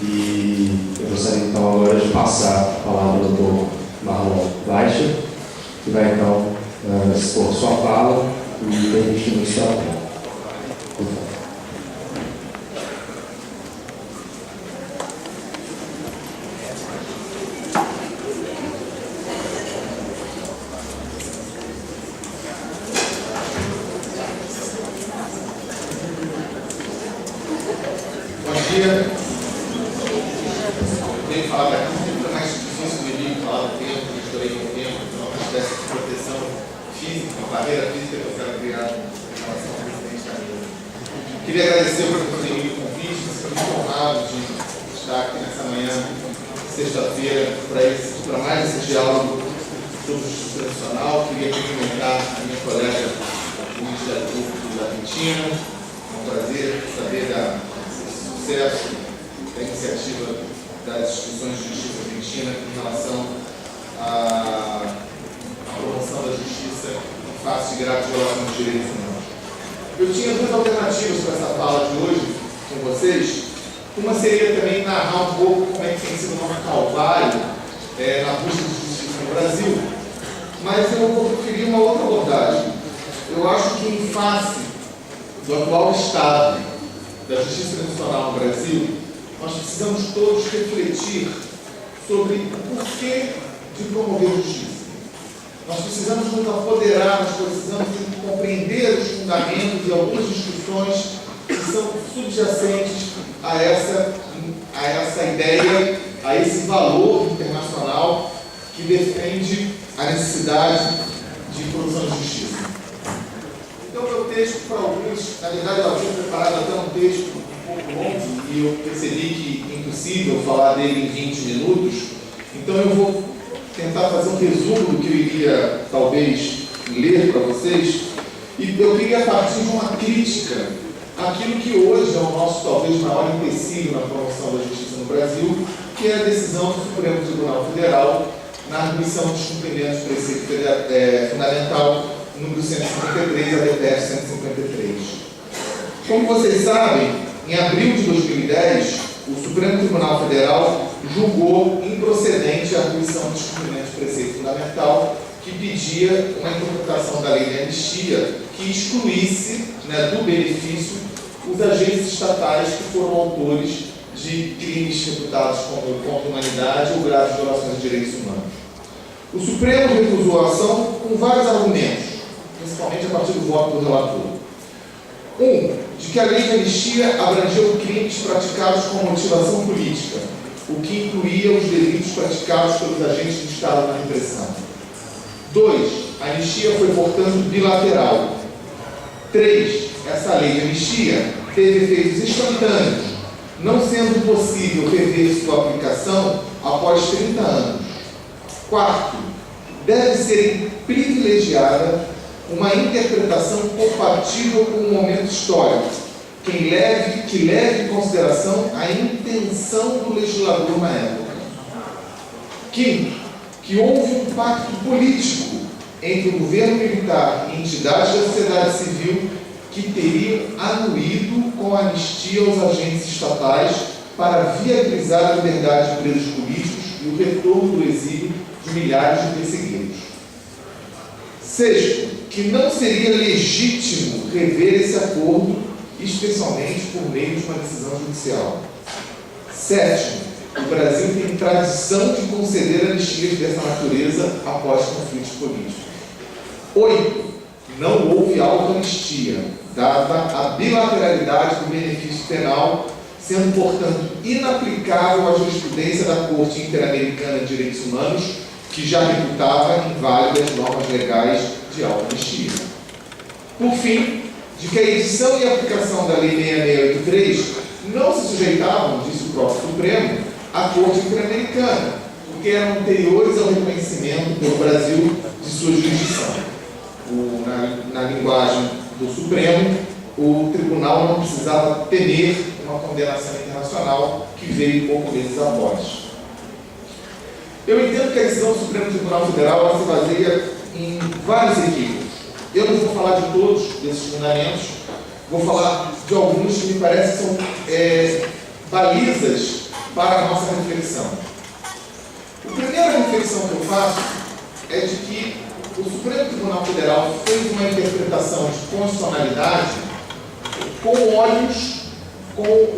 E eu gostaria então agora de passar a palavra ao doutor Marlon Weicher, que vai então expor sua fala e permitir o seu tempo. Por favor. Tenho que falar aqui, sempre mais difícil de mim falar do tempo, que estourei com o tempo, então uma espécie de proteção física, uma barreira física que eu quero criar em relação ao presidente da mesa. Queria agradecer por fazer o convite, estou muito honrado de estar aqui nessa manhã, sexta-feira, para mais esse diálogo sobre justiça tradicional. Queria cumprimentar a minha colega ministra da Argentina. É um prazer saber do sucesso da iniciativa das instituições de justiça argentina em relação à promoção da justiça em face de graves violações dos direitos humanos. Eu tinha duas alternativas para essa fala de hoje com vocês. Uma seria também narrar um pouco como é que tem sido o nosso calvário na busca de justiça no Brasil, mas eu vou preferir uma outra abordagem. Eu acho que em face do atual estado da justiça tradicional no Brasil, nós precisamos todos refletir sobre o porquê de promover justiça. Nós precisamos nos apoderar, nós precisamos compreender os fundamentos e algumas discussões que são subjacentes a essa ideia, a esse valor internacional que defende a necessidade de produção de justiça. Então, eu texto para alguns, na verdade eu havia preparado até um texto um pouco longo e eu percebi que é impossível falar dele em 20 minutos, então eu vou tentar fazer um resumo do que eu iria talvez ler para vocês, e eu queria partir de uma crítica àquilo que hoje é o nosso talvez maior empecilho na promoção da justiça no Brasil, que é a decisão do Supremo Tribunal Federal na admissão dos cumprimentos do preceito fundamental número 153, a DPF 153. Como vocês sabem, em abril de 2010, o Supremo Tribunal Federal julgou improcedente a admissão dos cumprimentos do preceito fundamental que pedia uma interpretação da lei de anistia que excluísse, do benefício os agentes estatais que foram autores de crimes reputados como contra a humanidade ou graves violações de direitos humanos. O Supremo recusou a ação com vários argumentos, principalmente a partir do voto do relator. De que a lei de anistia abrangeu crimes praticados com motivação política, o que incluía os delitos praticados pelos agentes do Estado na repressão. 2. A anistia foi, portanto, bilateral. 3. Essa lei de anistia teve efeitos instantâneos, não sendo possível rever sua aplicação após 30 anos. 4. Deve ser privilegiada uma interpretação compatível com o momento histórico, que leve em consideração a intenção do legislador na época. 5. Que houve um pacto político entre o governo militar e entidades da sociedade civil que teriam anuído com a anistia aos agentes estatais para viabilizar a liberdade de presos políticos e o retorno do exílio de milhares de perseguidos. 6. Que não seria legítimo rever esse acordo, especialmente por meio de uma decisão judicial. 7. O Brasil tem tradição de conceder anistias dessa natureza após conflitos políticos. 8. Não houve autoanistia, dada a bilateralidade do benefício penal, sendo, portanto, inaplicável à jurisprudência da Corte Interamericana de Direitos Humanos, que já reputava inválidas normas legais de autoanistia. Por fim, de que a edição e a aplicação da Lei 6683 não se sujeitavam, disse o próprio Supremo, à Corte Interamericana, porque eram anteriores ao reconhecimento pelo Brasil de sua jurisdição. Na linguagem do Supremo, o tribunal não precisava temer uma condenação internacional que veio pouco meses após. Eu entendo que a decisão do Supremo Tribunal Federal se baseia em vários equívocos. Eu não vou falar de todos desses fundamentos, vou falar de alguns que me parecem são balizas para a nossa reflexão. A primeira reflexão que eu faço é de que o Supremo Tribunal Federal fez uma interpretação de constitucionalidade com olhos,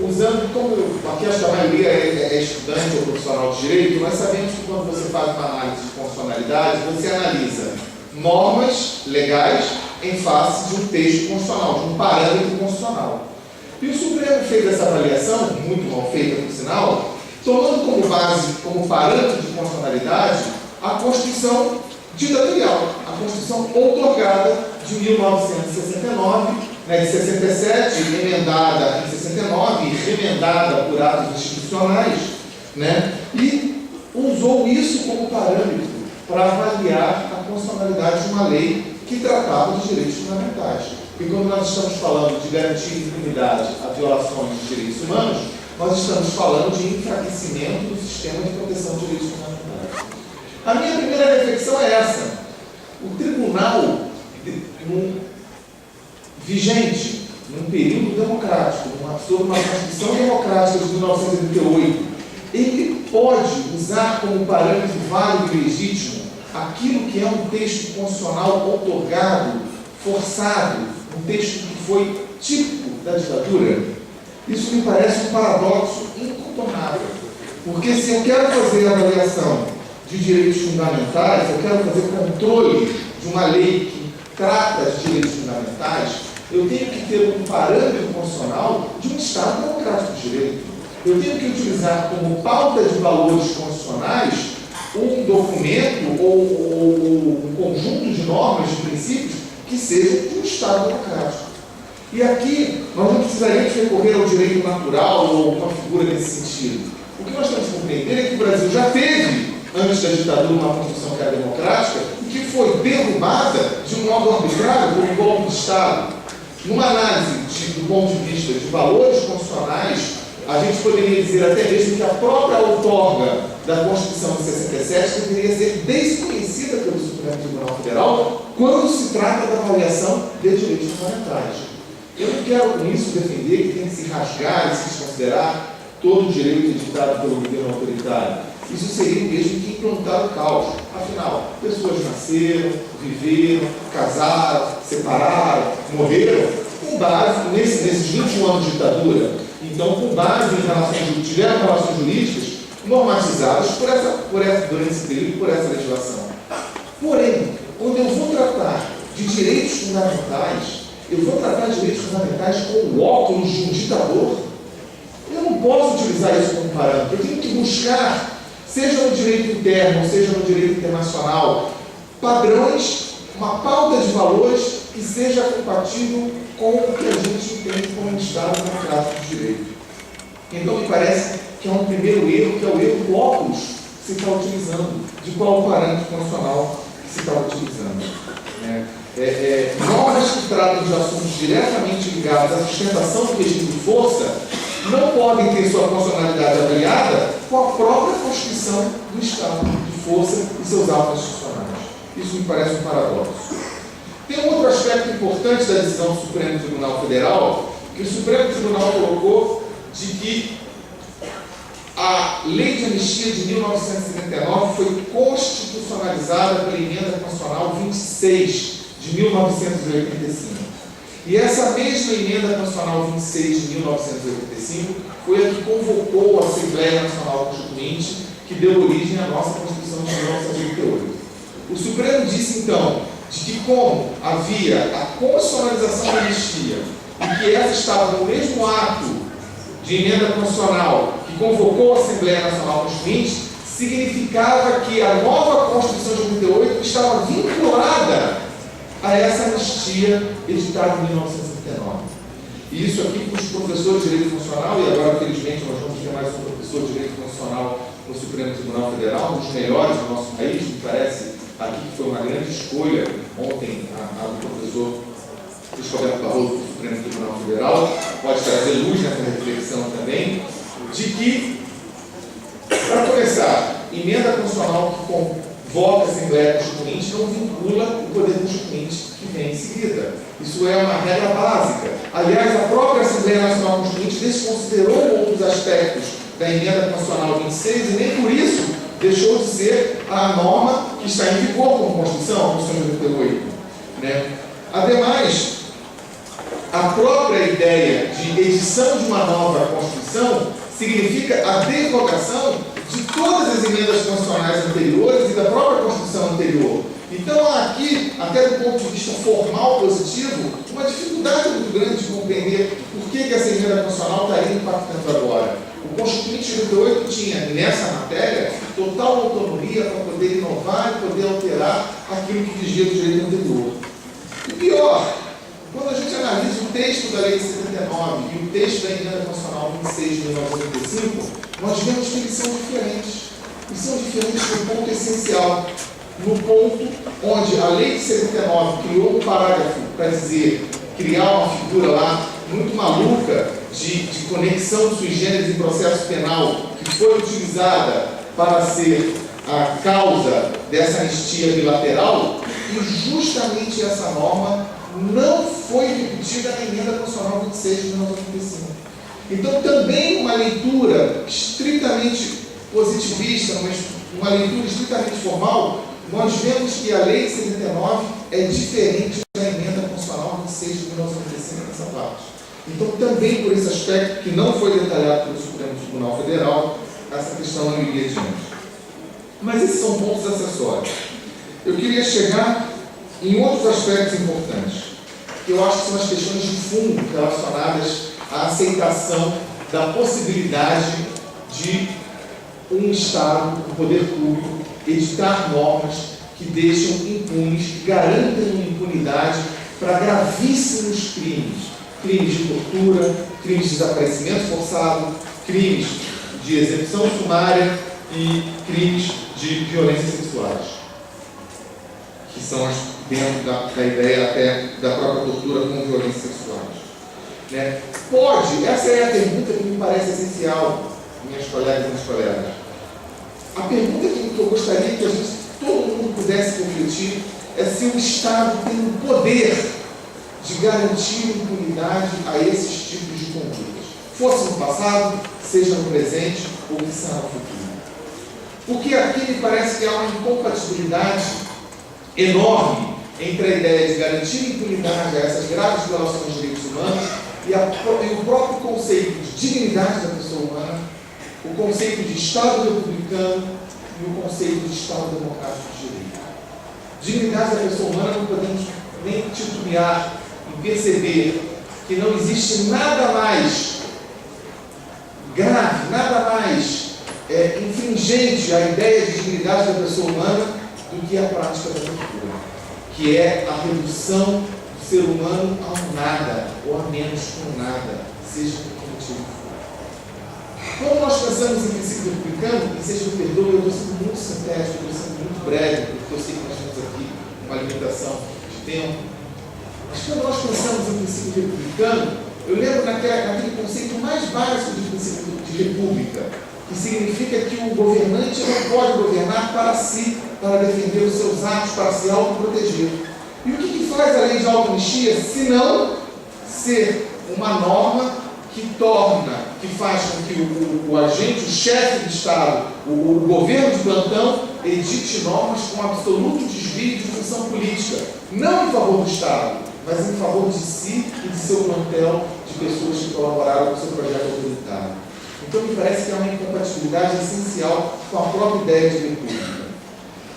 usando, como aqui acho que a maioria é estudante ou profissional de direito, nós sabemos que quando você faz uma análise de constitucionalidade, você analisa normas legais em face de um texto constitucional, de um parâmetro constitucional. E o Supremo fez essa avaliação, muito mal feita por sinal, tomando como base, como parâmetro de constitucionalidade, a Constituição ditatorial, a Constituição outorgada de 1969, de 67, emendada em 69 e remendada por atos institucionais, e usou isso como parâmetro para avaliar a constitucionalidade de uma lei que tratava de direitos fundamentais. E quando nós estamos falando de garantir impunidade a violações de direitos humanos, nós estamos falando de enfraquecimento do sistema de proteção de direitos fundamentais. A minha primeira reflexão é essa. O tribunal, vigente, num período democrático, sob uma Constituição democrática de 1988, ele pode usar como parâmetro válido e legítimo aquilo que é um texto constitucional outorgado, forçado, um texto que foi típico da ditadura? Isso me parece um paradoxo incontornável. Porque se eu quero fazer a avaliação de direitos fundamentais, eu quero fazer controle de uma lei que trata de direitos fundamentais, eu tenho que ter um parâmetro constitucional de um Estado democrático de direito. Eu tenho que utilizar como pauta de valores constitucionais um documento ou um conjunto de normas, de princípios, que sejam de um Estado democrático. E aqui, nós não precisaríamos recorrer ao direito natural ou alguma figura nesse sentido. O que nós temos que compreender é que o Brasil já teve, antes da ditadura, uma Constituição que era democrática e que foi derrubada de um modo arbitrário por um golpe de Estado. Numa análise do ponto de vista de valores constitucionais, a gente poderia dizer até mesmo que a própria outorga da Constituição de 67 deveria ser desconhecida pelo Supremo Tribunal Federal quando se trata da avaliação de direitos fundamentais. Eu não quero com isso defender que tem que se rasgar e se desconsiderar todo o direito editado pelo governo autoritário. Isso seria mesmo que implantar o caos. Afinal, pessoas nasceram, viveram, casaram, separaram, morreram, com base nesses 21 anos de ditadura. Então, com base em relações, tiveram relações jurídicas normatizadas durante esse período, por essa legislação. Porém, quando eu vou tratar de direitos fundamentais, eu vou tratar de direitos fundamentais com o óculos de um ditador. Eu não posso utilizar isso como parâmetro. Eu tenho que buscar, seja no direito interno, seja no direito internacional, padrões, uma pauta de valores que seja compatível com o que a gente entende como um Estado democrático de direito. Então, me parece que é um primeiro erro, que é o erro do óculos que se está utilizando, de qual parâmetro constitucional que se está utilizando. Normas que tratam de assuntos diretamente ligados à sustentação do regime de força não podem ter sua funcionalidade avaliada com a própria Constituição do Estado de força e seus atos constitucionais. Isso me parece um paradoxo. Tem um outro aspecto importante da decisão do Supremo Tribunal Federal, que o Supremo Tribunal colocou de que a Lei de Anistia de 1979 foi constitucionalizada pela Emenda Constitucional 26 de 1985. E essa mesma Emenda Constitucional 26 de 1985 foi a que convocou a Assembleia Nacional Constituinte, que deu origem à nossa Constituição de 1988. O Supremo disse, então, de que como havia a constitucionalização da anistia e que essa estava no mesmo ato de emenda constitucional que convocou a Assembleia Nacional Constituinte, significava que a nova Constituição de 88 estava vinculada a essa anistia editada em 1979. E isso aqui para os professores de Direito Constitucional, e agora, felizmente, nós vamos ter mais um professor de Direito Constitucional no Supremo Tribunal Federal, um dos melhores do nosso país, me parece aqui que foi uma grande escolha ontem a do professor Luiz Roberto Barroso do Supremo Tribunal Federal, pode trazer luz nessa reflexão também, de que, para começar, emenda constitucional que convoca a Assembleia Constituinte não vincula o poder constituinte que vem em seguida. Isso é uma regra básica. Aliás, a própria Assembleia Nacional Constituinte desconsiderou outros aspectos da emenda constitucional 26 e nem por isso deixou de ser a norma que está em vigor como Constituição, a Constituição de 88. Ademais, a própria ideia de edição de uma nova Constituição significa a derrogação de todas as emendas constitucionais anteriores e da própria Constituição anterior. Então, há aqui, até do ponto de vista formal positivo, uma dificuldade muito grande de compreender por que essa emenda constitucional estaria impactando agora. O Constituinte de 88 tinha, nessa matéria, total autonomia para poder inovar e poder alterar aquilo que vigia do direito anterior. E pior, quando a gente analisa o texto da Lei de 79 e o texto da Emenda Constitucional 26 de 1985, nós vemos que eles são diferentes. Eles são diferentes no ponto essencial. No ponto onde a Lei de 79 criou um parágrafo para dizer, criar uma figura lá muito maluca de conexão sui generis em processo penal, que foi utilizada para ser a causa dessa anistia bilateral, e justamente essa norma não foi repetida na Emenda Constitucional 26 de 1985. Então, também uma leitura estritamente positivista, uma leitura estritamente formal, nós vemos que a Lei de 79 é diferente da Emenda Constitucional 26 de 1985 nessa parte. Então, também por esse aspecto que não foi detalhado pelo Supremo Tribunal Federal, essa questão não iria adiante. Mas esses são pontos acessórios. Eu queria chegar em outros aspectos importantes, que eu acho que são as questões de fundo relacionadas à aceitação da possibilidade de um Estado, um poder público, editar normas que deixam impunes, que garantem uma impunidade para gravíssimos crimes. crimes de tortura, crimes de desaparecimento forçado, crimes de execução sumária e crimes de violências sexuais, que são dentro da ideia até da própria tortura com violências sexuais. Né? Pode, essa é a pergunta que me parece essencial, minhas colegas e meus colegas. A pergunta que eu gostaria que todo mundo pudesse refletir é se o Estado tem o poder de garantir impunidade a esses tipos de condutas, fosse no passado, seja no presente ou que será no futuro. Porque aqui me parece que há uma incompatibilidade enorme entre a ideia de garantir impunidade a essas graves violações de direitos humanos e o próprio conceito de dignidade da pessoa humana, o conceito de Estado republicano e o conceito de Estado democrático de direito. Dignidade da pessoa humana não podemos nem titubear em perceber que não existe nada mais grave, nada mais infringente à ideia de dignidade da pessoa humana do que a prática da tortura, que é a redução do ser humano ao nada, ou a menos que um nada, seja por que motivo for. Quando nós pensamos em princípio republicano, e vocês me perdoem, eu estou sendo muito sintético, eu estou sendo muito breve, porque eu sei que nós temos aqui uma limitação de tempo. Mas quando nós pensamos em princípio republicano, eu lembro naquele conceito mais básico de princípio de república, que significa que o governante não pode governar para si, para defender os seus atos, para se autoproteger. E o que faz a lei de autoanistia, se não ser uma norma que faz com que o agente, o chefe de Estado, o governo de plantão, edite normas com absoluto desvio de função política, não em favor do Estado, mas em favor de si e de seu plantel de pessoas que colaboraram com o seu projeto autoritário. Então, me parece que há uma incompatibilidade essencial com a própria ideia de república.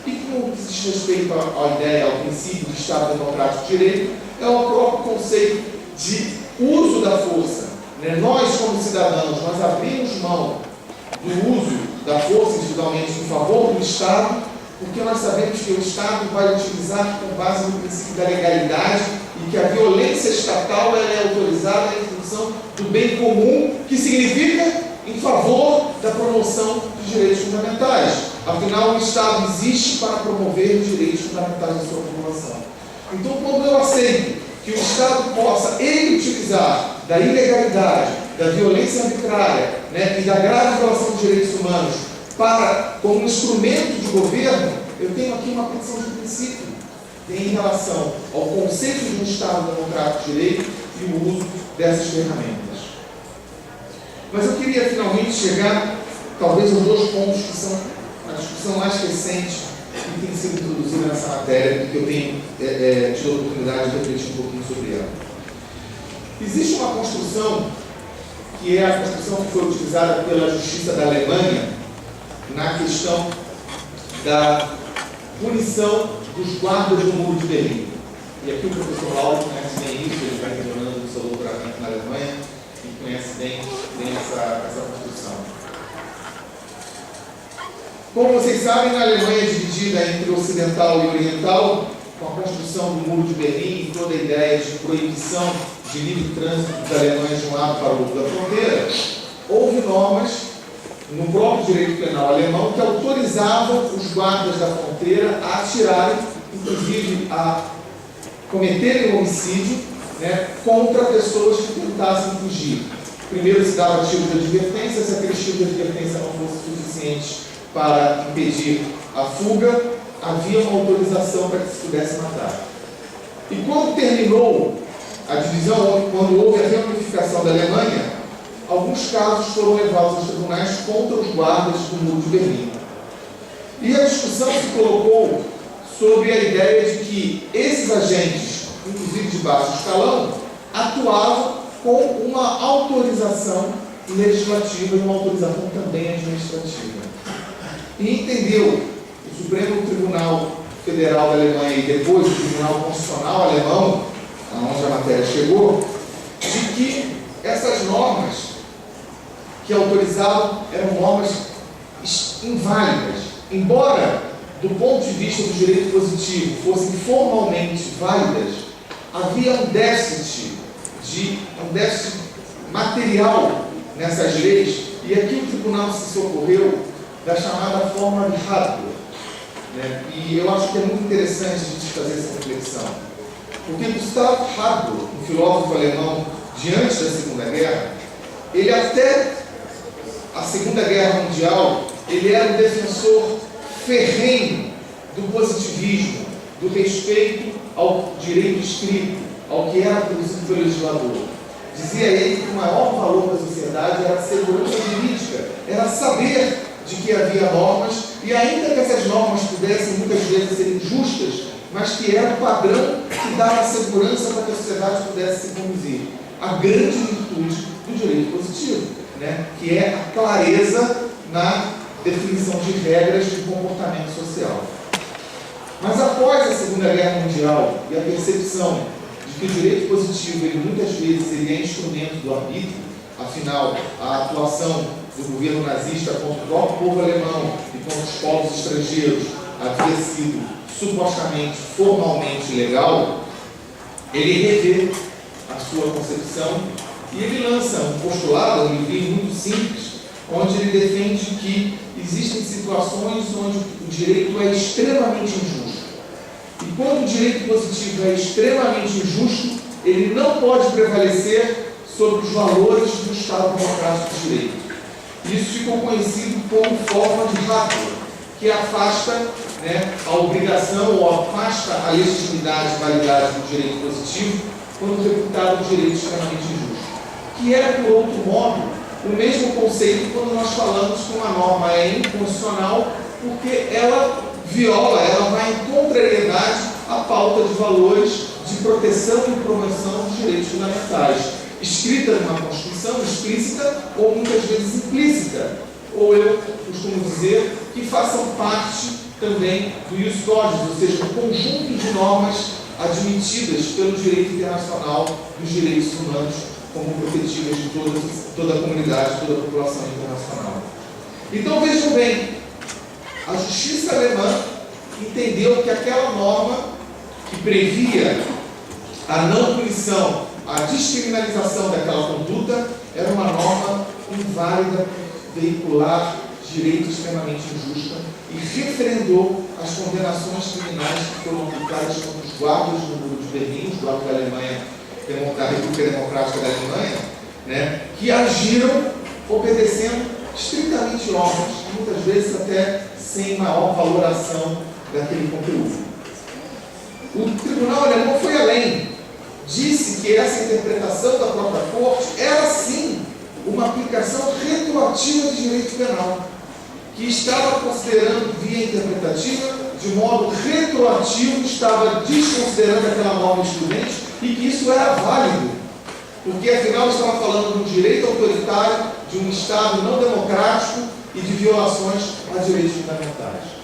E com o que diz respeito à ideia, ao princípio de Estado democrático de direito, é o próprio conceito de uso da força. Nós, como cidadãos, nós abrimos mão do uso da força individualmente em favor do Estado, porque nós sabemos que o Estado vai utilizar com base no princípio da legalidade e que a violência estatal ela é autorizada em função do bem comum, que significa em favor da promoção de direitos fundamentais. Afinal, o Estado existe para promover os direitos fundamentais da sua população. Então, quando eu aceito que o Estado possa ele utilizar da ilegalidade, da violência arbitrária, né, e da grave violação de direitos humanos como um instrumento de governo, eu tenho aqui uma petição de princípio em relação ao conceito de um Estado democrático de direito e o uso dessas ferramentas. Mas eu queria finalmente chegar, talvez, aos dois pontos que são a discussão mais recente que tem sido introduzida nessa matéria e que eu tenho tido a oportunidade de refletir um pouquinho sobre ela. Existe uma construção, que é a construção que foi utilizada pela Justiça da Alemanha na questão da punição dos guardas do Muro de Berlim. E aqui o professor Lauro conhece bem isso, ele vai retornando do seu doutoramento na Alemanha e conhece bem essa construção. Como vocês sabem, na Alemanha é dividida entre ocidental e oriental, com a construção do Muro de Berlim e toda a ideia de proibição de livre trânsito dos alemães de um lado para o outro da fronteira, houve normas no próprio direito penal alemão que autorizavam os guardas da fronteira a atirarem, inclusive a cometerem homicídio, né, contra pessoas que tentassem fugir. Primeiro se dava tiro de advertência, se aqueles tiros de advertência não fossem suficientes para impedir a fuga, havia uma autorização para que se pudesse matar. E quando terminou a divisão, quando houve a reunificação da Alemanha, alguns casos foram levados aos tribunais contra os guardas do Muro de Berlim. E a discussão se colocou sobre a ideia de que esses agentes, inclusive de baixo escalão, atuavam com uma autorização legislativa e uma autorização também administrativa. E entendeu o Supremo Tribunal Federal da Alemanha e depois o Tribunal Constitucional Alemão, aonde a matéria chegou, de que essas normas que autorizavam eram normas inválidas. Embora, do ponto de vista do direito positivo, fossem formalmente válidas, havia um déficit de um déficit material nessas leis, e aqui o tribunal se socorreu da chamada forma de Hadro, né? E eu acho que é muito interessante a gente fazer essa reflexão, porque Gustav Hadro, um filósofo alemão, diante da Segunda Guerra, ele até a Segunda Guerra Mundial, ele era um defensor ferrenho do positivismo, do respeito ao direito escrito, ao que era produzido pelo legislador. Dizia ele que o maior valor da sociedade era a segurança jurídica, era saber de que havia normas, e ainda que essas normas pudessem muitas vezes ser injustas, mas que era o padrão que dava segurança para que a sociedade pudesse se conduzir. A grande virtude do direito positivo, né? Que é a clareza na definição de regras de comportamento social. Mas após a Segunda Guerra Mundial e a percepção de que o direito positivo, ele muitas vezes ele é instrumento do arbítrio, afinal, a atuação do governo nazista contra o próprio povo alemão e contra os povos estrangeiros havia sido supostamente, formalmente legal, ele revê a sua concepção e ele lança um postulado, um livro muito simples, onde ele defende que existem situações onde o direito é extremamente injusto. E quando o direito positivo é extremamente injusto, ele não pode prevalecer sobre os valores do Estado Democrático de Direito. Isso ficou conhecido como forma de Hadro, que afasta, né, a obrigação ou afasta a legitimidade e validade do direito positivo quando reputado um direito extremamente injusto. Que é, por outro modo, o mesmo conceito quando nós falamos que uma norma é inconstitucional porque ela viola, ela vai em contrariedade à pauta de valores de proteção e promoção dos direitos fundamentais, escrita numa Constituição, explícita ou muitas vezes implícita, ou eu costumo dizer que façam parte também do ius cogens, ou seja, um conjunto de normas admitidas pelo direito internacional dos direitos humanos como protetivas de toda a comunidade, toda a população internacional. Então vejam bem, a justiça alemã entendeu que aquela norma que previa a não punição, a descriminalização daquela conduta, era uma norma inválida, veicular direito extremamente injusta e referendou as condenações criminais que foram aplicadas contra os guardas do Muro de Berlim, os guardas da Alemanha, da República Democrática da Alemanha, né, que agiram obedecendo estritamente ordens, muitas vezes até sem maior valoração daquele conteúdo. O tribunal alemão foi além, disse que essa interpretação da própria corte era sim uma aplicação retroativa de direito penal, que estava considerando via interpretativa, de modo retroativo, estava desconsiderando aquela norma excludente e que isso era válido, porque afinal estava falando de um direito autoritário, de um Estado não democrático e de violações a direitos fundamentais.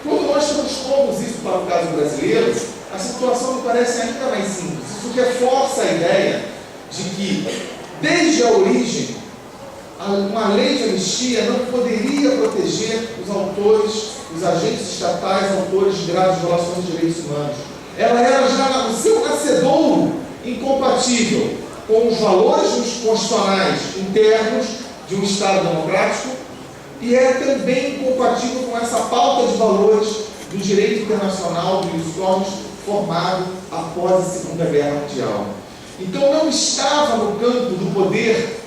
Quando nós transpomos isso para o caso brasileiro, a situação me parece ainda mais simples. Isso reforça a ideia de que, desde a origem, uma lei de anistia não poderia proteger os autores, os agentes estatais, autores de graves violações de direitos humanos. Ela era já no seu nascedouro incompatível com os valores constitucionais internos de um Estado democrático e é também incompatível com essa pauta de valores do direito internacional, do ius cogens, formado após a Segunda Guerra Mundial. Então não estava no campo do poder,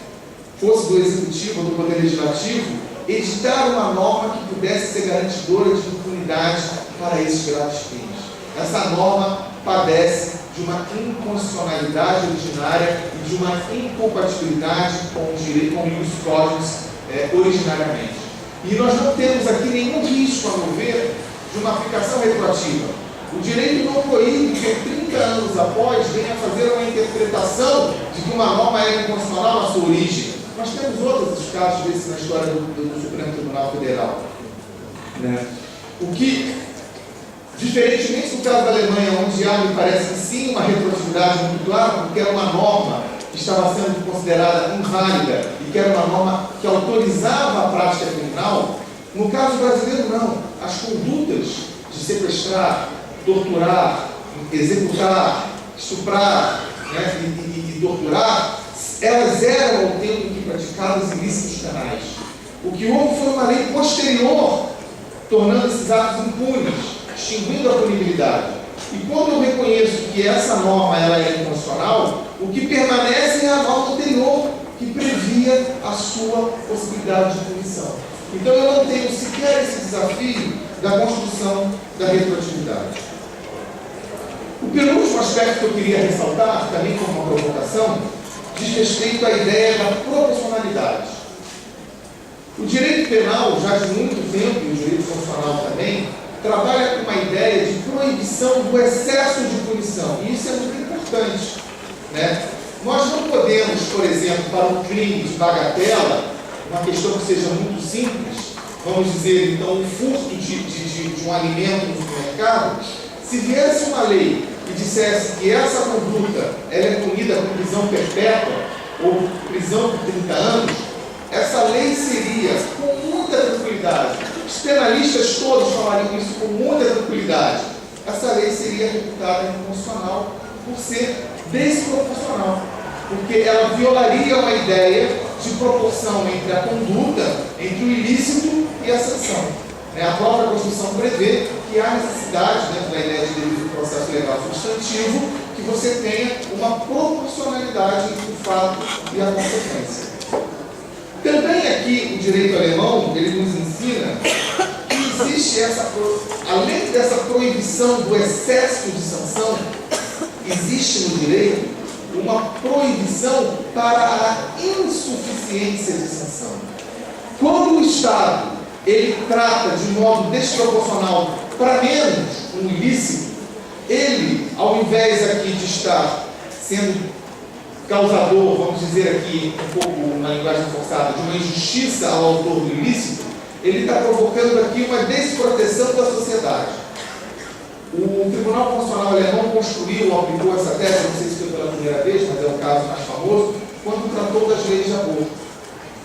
fosse do Executivo ou do Poder Legislativo, editar uma norma que pudesse ser garantidora de impunidade para esses graves crimes. Essa norma padece de uma inconstitucionalidade originária e de uma incompatibilidade com o direito, com o ius cogens originariamente. E nós não temos aqui nenhum risco, a meu ver, de uma aplicação retroativa. O direito não proíbe que 30 anos após venha fazer uma interpretação de que uma norma é inconstitucional na sua origem. Nós temos outros casos desses na história do Supremo Tribunal Federal. Né? O que, diferentemente do caso da Alemanha, onde há, me parece que sim, uma retroatividade muito clara, porque era uma norma que estava sendo considerada inválida e que era uma norma que autorizava a prática criminal, no caso brasileiro não. As condutas de sequestrar, torturar, executar, estuprar, né, e e torturar, elas eram ao tempo que praticadas ilícitos penais. O que houve foi uma lei posterior, tornando esses atos impunes, extinguindo a punibilidade. E quando eu reconheço que essa norma ela é inconstitucional, o que permanece é a norma anterior, que previa a sua possibilidade de punição. Então eu não tenho sequer esse desafio da construção da retroatividade. O penúltimo aspecto que eu queria ressaltar, também como uma provocação, diz respeito à ideia da proporcionalidade. O direito penal, já de muito tempo, e o direito constitucional também, trabalha com uma ideia de proibição do excesso de punição. E isso é muito importante, né? Nós não podemos, por exemplo, para um crime de bagatela, uma questão que seja muito simples, vamos dizer, então, um furto de um alimento no supermercado, se viesse uma lei e dissesse que essa conduta ela é punida com prisão perpétua ou prisão por 30 anos, essa lei seria com muita tranquilidade. Os penalistas todos falariam isso com muita tranquilidade. Essa lei seria reputada inconstitucional por ser desproporcional, porque ela violaria uma ideia de proporção entre a conduta, entre o ilícito e a sanção. A própria Constituição prevê que há necessidade, dentro da ideia de devido processo legal substantivo, que você tenha uma proporcionalidade entre o fato e a consequência. Também aqui o direito alemão, ele nos ensina que existe além dessa proibição do excesso de sanção, existe no direito uma proibição para a insuficiência de sanção. Quando o Estado ele trata de modo desproporcional para menos um ilícito, ele, ao invés aqui de estar sendo causador, vamos dizer aqui um pouco uma linguagem forçada, de uma injustiça ao autor do ilícito, ele está provocando aqui uma desproteção da sociedade. O Tribunal Constitucional Alemão construiu ou aplicou essa tese, não sei se foi pela primeira vez, mas é o caso mais famoso, quando tratou das leis de aborto.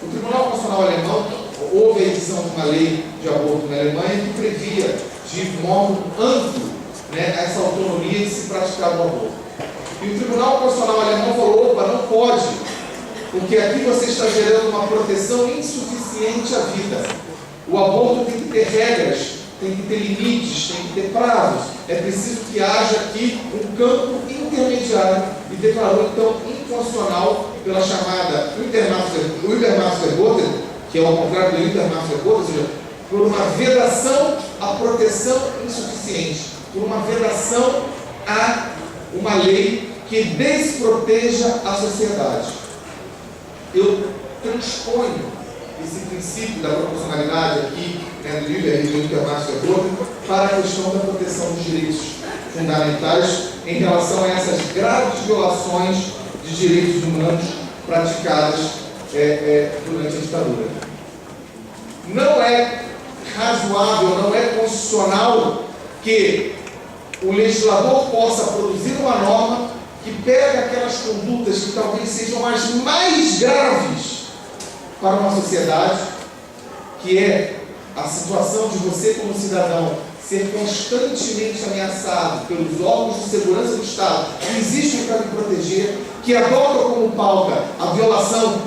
O Tribunal Constitucional Alemão, houve a edição de uma lei de aborto na Alemanha que previa de modo amplo, né, essa autonomia de se praticar o aborto. E o Tribunal Constitucional Alemão falou, opa, não pode, porque aqui você está gerando uma proteção insuficiente à vida. O aborto tem que ter regras, tem que ter limites, tem que ter prazos. É preciso que haja aqui um campo intermediário e declarou então inconstitucional pela chamada Übermaßverbot, que é o contrário do Intermaßverbot, ou seja, por uma vedação à proteção insuficiente, por uma vedação a uma lei que desproteja a sociedade. Eu transponho esse princípio da proporcionalidade aqui, né, do Liber e do Intermaßverbot, para a questão da proteção dos direitos fundamentais em relação a essas graves violações de direitos humanos praticadas durante a ditadura. Não é razoável, não é constitucional que o legislador possa produzir uma norma que pega aquelas condutas que talvez sejam as mais graves para uma sociedade, que é a situação de você como cidadão ser constantemente ameaçado pelos órgãos de segurança do Estado que existem para lhe proteger, que adotam como pauta a violação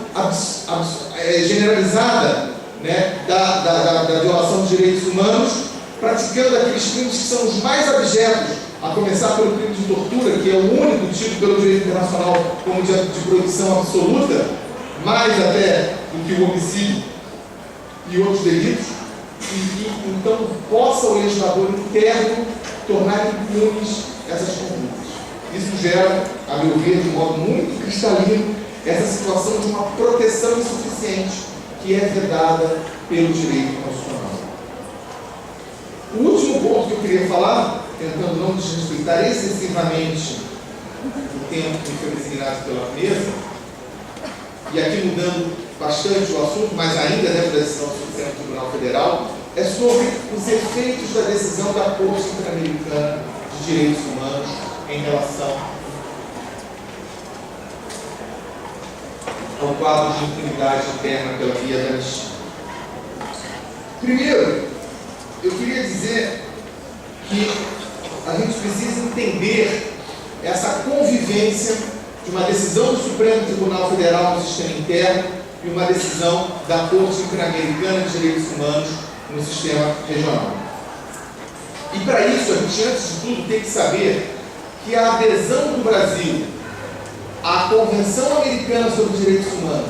generalizada, né, da violação de direitos humanos, praticando aqueles crimes que são os mais abjetos, a começar pelo crime de tortura, que é o único tido pelo direito internacional como de proibição absoluta, mais até do que o homicídio e outros delitos, e então possa o legislador interno tornar impunes essas condutas. Isso gera, a meu ver, de modo muito cristalino, essa situação de uma proteção insuficiente que é vedada pelo direito constitucional. O último ponto que eu queria falar, tentando não desrespeitar excessivamente o tempo que foi designado pela mesa, e aqui mudando bastante o assunto, mas ainda dentro da decisão do Supremo Tribunal Federal, é sobre os efeitos da decisão da Corte Interamericana de Direitos Humanos em relação ao quadro de impunidade interna pela via da anistia. Primeiro, eu queria dizer que a gente precisa entender essa convivência de uma decisão do Supremo Tribunal Federal no sistema interno e uma decisão da Corte Interamericana de Direitos Humanos no sistema regional. E para isso, a gente, antes de tudo, tem que saber que a adesão do Brasil à Convenção Americana sobre Direitos Humanos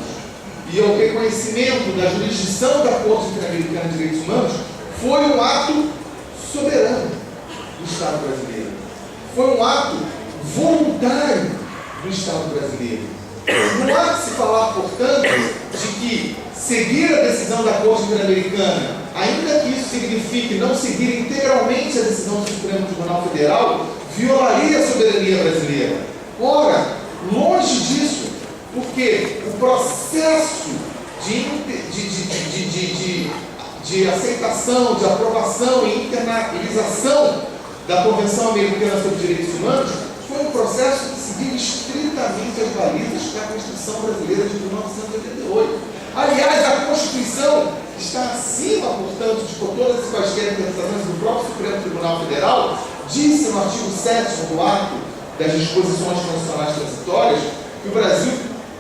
e ao reconhecimento da jurisdição da Corte Interamericana de Direitos Humanos foi um ato soberano do Estado brasileiro. Foi um ato voluntário do Estado brasileiro. Não há de se falar, portanto, de que seguir a decisão da Corte Interamericana, ainda que isso signifique não seguir integralmente a decisão do Supremo Tribunal Federal, violaria a soberania brasileira. Ora, longe disso, porque o processo de aceitação, de aprovação e internalização da Convenção Americana sobre Direitos Humanos foi um processo que seguiu estritamente as balizas da Constituição Brasileira de 1988. Aliás, a Constituição está acima, portanto, de todas as quaisquer interpretações do próprio Supremo Tribunal Federal, disse no artigo 7º do ato das disposições constitucionais transitórias que o Brasil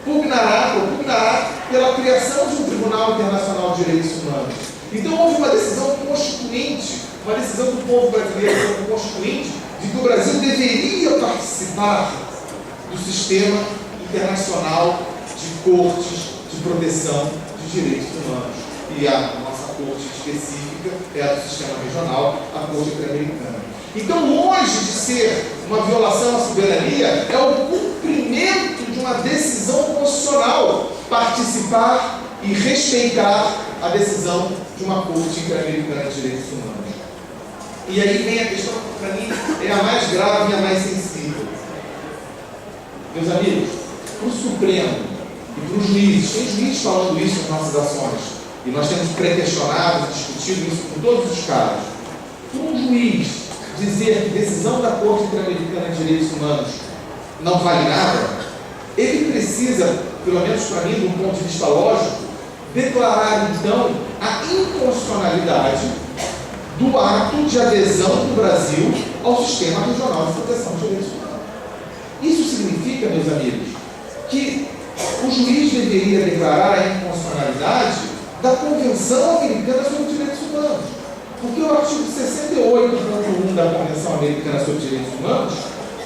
propugnará pela criação de um Tribunal Internacional de Direitos Humanos. Então houve uma decisão constituinte, uma decisão do povo brasileiro como constituinte, de que o Brasil deveria participar do sistema internacional de cortes de proteção de direitos humanos. E a nossa corte específica é a do sistema regional, a Corte Interamericana. Então, longe de ser uma violação à soberania, é o cumprimento de uma decisão constitucional participar e respeitar a decisão de uma Corte Interamericana de Direitos Humanos. E aí vem a questão que, para mim, é a mais grave e a mais sensível. Meus amigos, para o Supremo e para os juízes, tem juízes falando isso nas nossas ações, e nós temos pré-questionado, discutido isso com todos os casos. Para um juiz dizer que decisão da Corte Interamericana de Direitos Humanos não vale nada, ele precisa, pelo menos para mim, de um ponto de vista lógico, declarar então a inconstitucionalidade do ato de adesão do Brasil ao Sistema Regional de Proteção de Direitos Humanos. Isso significa, meus amigos, que o juiz deveria declarar a inconstitucionalidade da Convenção Americana sobre Direitos Humanos. Porque o artigo 68.1 da Convenção Americana sobre Direitos Humanos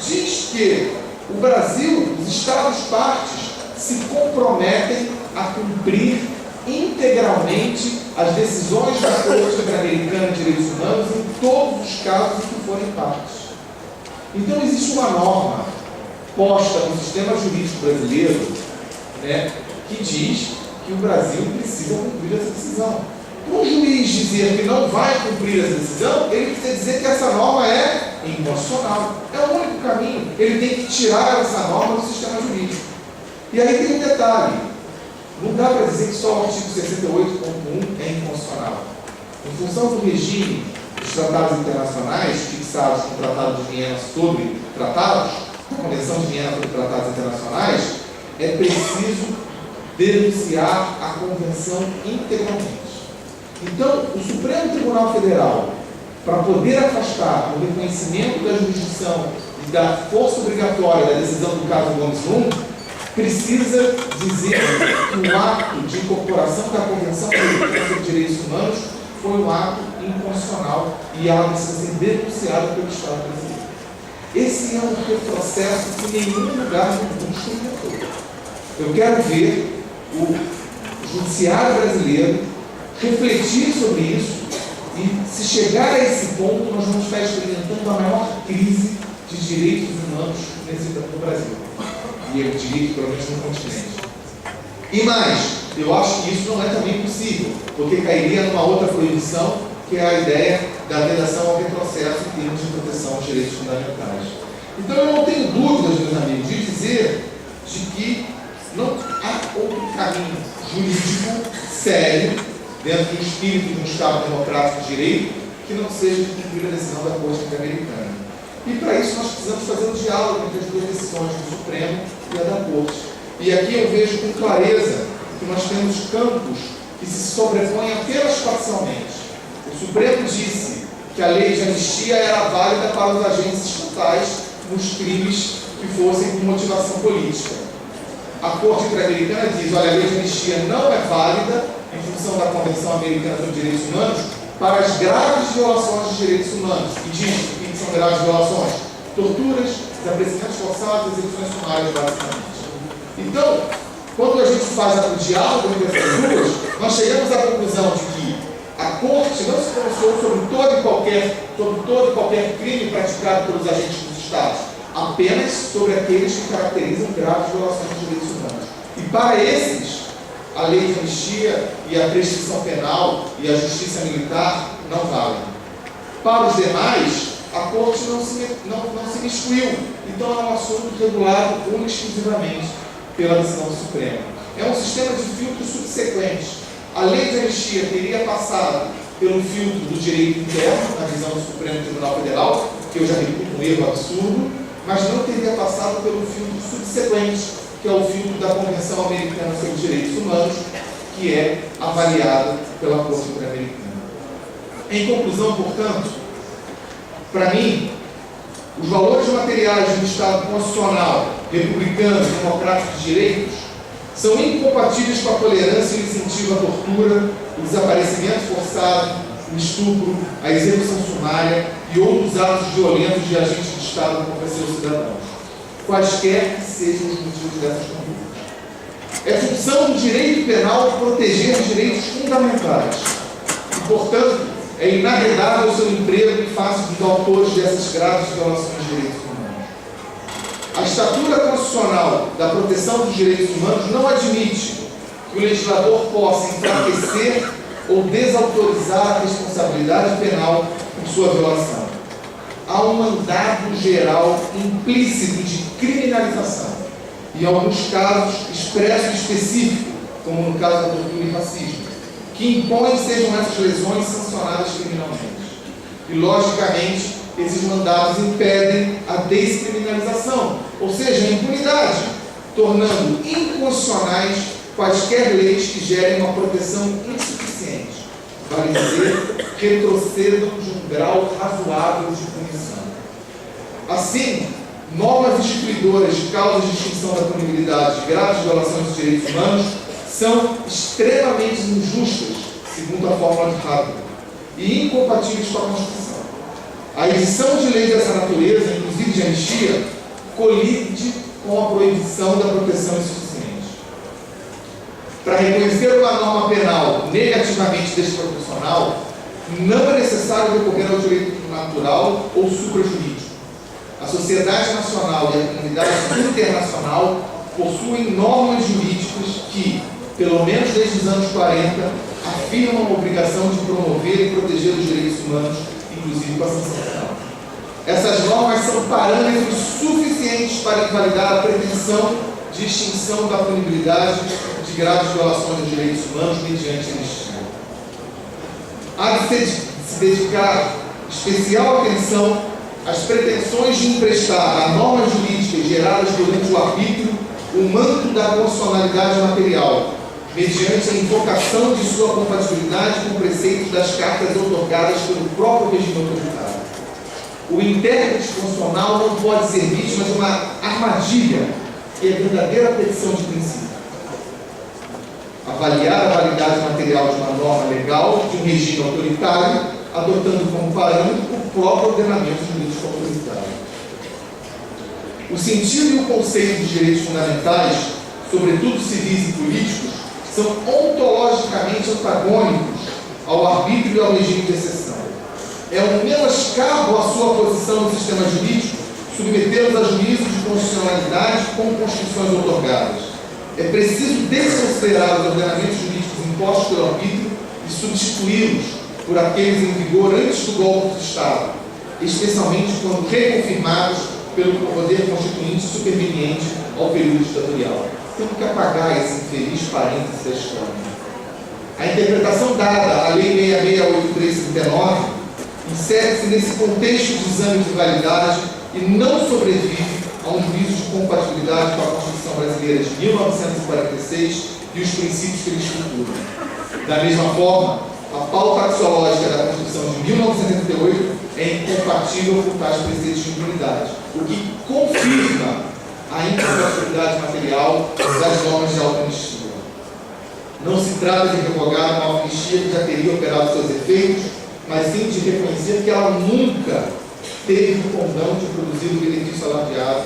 diz que o Brasil, os Estados-partes, se comprometem a cumprir integralmente as decisões da Corte Interamericana de Direitos Humanos em todos os casos em que forem partes. Então existe uma norma posta no sistema jurídico brasileiro, que diz que o Brasil precisa cumprir essa decisão. Para um juiz dizer que não vai cumprir essa decisão, ele precisa dizer que essa norma é inconstitucional. É o único caminho. Ele tem que tirar essa norma do sistema jurídico. E aí tem um detalhe. Não dá para dizer que só o artigo 68.1 é inconstitucional. Em função do regime dos tratados internacionais, fixados no Tratado de Viena sobre tratados, a Convenção de Viena sobre tratados internacionais, é preciso denunciar a Convenção integralmente. Então, o Supremo Tribunal Federal, para poder afastar o reconhecimento da jurisdição e da força obrigatória da decisão do caso Gomes Lund, precisa dizer que o ato de incorporação da Convenção Americana sobre Direitos Humanos foi um ato inconstitucional e ela precisa ser denunciada pelo Estado brasileiro. Esse é um retrocesso que nenhum lugar do mundo experimentou. Eu quero ver o judiciário brasileiro refletir sobre isso e, se chegar a esse ponto, nós vamos estar experimentando a maior crise de direitos humanos no Brasil. E eu diria que pelo menos no continente. E mais, eu acho que isso não é também possível, porque cairia numa outra proibição, que é a ideia da vedação ao retrocesso em termos de proteção aos direitos fundamentais. Então eu não tenho dúvidas, meus amigos, de dizer de que não há outro caminho jurídico sério, dentro do espírito de um Estado democrático de direito, que não seja de cumprir a decisão da Corte Interamericana. E para isso nós precisamos fazer um diálogo entre as duas decisões, do Supremo e a da Corte. E aqui eu vejo com clareza que nós temos campos que se sobrepõem apenas parcialmente. O Supremo disse que a lei de anistia era válida para os agentes estatais nos crimes que fossem por motivação política. A Corte Interamericana diz, olha, a lei de anistia não é válida em função da Convenção Americana sobre Direitos Humanos para as graves violações dos direitos humanos. E diz que são graves violações: torturas, desaparecimentos forçados, execuções sumárias, basicamente. Então, quando a gente faz o diálogo entre essas duas, nós chegamos à conclusão de que a Corte não se pronunciou sobre todo e qualquer crime praticado pelos agentes dos Estados, apenas sobre aqueles que caracterizam graves violações dos direitos humanos. E para esses, a lei de anistia e a prescrição penal e a justiça militar não valem. Para os demais, a Corte não se miscuiu. Então é um assunto regulado única e exclusivamente pela decisão do Supremo. É um sistema de filtros subsequentes. A lei de anistia teria passado pelo filtro do direito interno, na visão do Supremo Tribunal Federal, que eu já reputo um erro absurdo, mas não teria passado pelo filtro subsequente, que é o filtro da Convenção Americana sobre os Direitos Humanos, que é avaliado pela Corte Interamericana. Em conclusão, portanto, para mim, os valores materiais de um Estado constitucional, republicano, democrático de direitos, são incompatíveis com a tolerância e o incentivo à tortura, o desaparecimento forçado, o estupro, a execução sumária e outros atos violentos de agentes de Estado contra seus cidadãos, quaisquer que sejam os motivos dessas condutas. É função do direito penal proteger os direitos fundamentais e, portanto, é inarredável o seu emprego em face dos autores dessas graves violações de direitos humanos. A estatura constitucional da proteção dos direitos humanos não admite que o legislador possa enfraquecer ou desautorizar a responsabilidade penal por sua violação. Há um mandado geral implícito de criminalização e, em alguns casos, expresso e específico, como no caso da tortura e racismo, que impõe sejam essas lesões sancionadas criminalmente. E, logicamente, esses mandados impedem a descriminalização, ou seja, a impunidade, tornando inconstitucionais quaisquer leis que gerem uma proteção insuficiente, vale dizer, retrocedam de um grau razoável de punição. Assim, normas instituidoras de causas de extinção da punibilidade de graves violações dos direitos humanos são extremamente injustas, segundo a fórmula de Haber, e incompatíveis com a Constituição. A edição de leis dessa natureza, inclusive de anistia, colide com a proibição da proteção insuficiente. Para reconhecer uma norma penal negativamente desproporcional, não é necessário recorrer ao direito natural ou suprajurídico. A sociedade nacional e a comunidade internacional possuem normas jurídicas que, pelo menos desde os anos 40, afirmam a obrigação de promover e proteger os direitos humanos, inclusive com a sanção penal. Essas normas são parâmetros suficientes para invalidar a pretensão de extinção da punibilidade de graves violações dos direitos humanos mediante anistia. Há de se dedicar especial atenção às pretensões de emprestar a normas jurídicas geradas durante o arbítrio o manto da constitucionalidade material, mediante a invocação de sua compatibilidade com preceitos das cartas outorgadas pelo próprio regime autoritário. O intérprete constitucional não pode ser vítima de uma armadilha que é verdadeira petição de princípio. Avaliar a validade material de uma norma legal de um regime autoritário, adotando como parâmetro o próprio ordenamento jurídico autoritário. O sentido e o conceito de direitos fundamentais, sobretudo civis e políticos, são ontologicamente antagônicos ao arbítrio e ao regime de exceção. É um menoscabo à sua posição no sistema jurídico submetê-los a juízos de constitucionalidade com constituições outorgadas. É preciso desconsiderar os ordenamentos jurídicos impostos pelo arbítrio e substituí-los por aqueles em vigor antes do golpe do Estado, especialmente quando reconfirmados pelo poder constituinte superveniente ao período ditatorial. Temos que apagar esse infeliz parêntese da história. A interpretação dada à Lei 6683/39 insere-se nesse contexto de exame de validade e não sobrevive a um juízo de compatibilidade com a Constituição Brasileira de 1946 e os princípios que ele estrutura. Da mesma forma, a pauta axiológica da Constituição de 1988 é incompatível com tais preceitos de impunidade, o que confirma a incompatibilidade material das normas de autoanistia. Não se trata de revogar uma autoanistia que já teria operado seus efeitos, mas sim de reconhecer que ela nunca teve o condão de produzir o benefício alardeado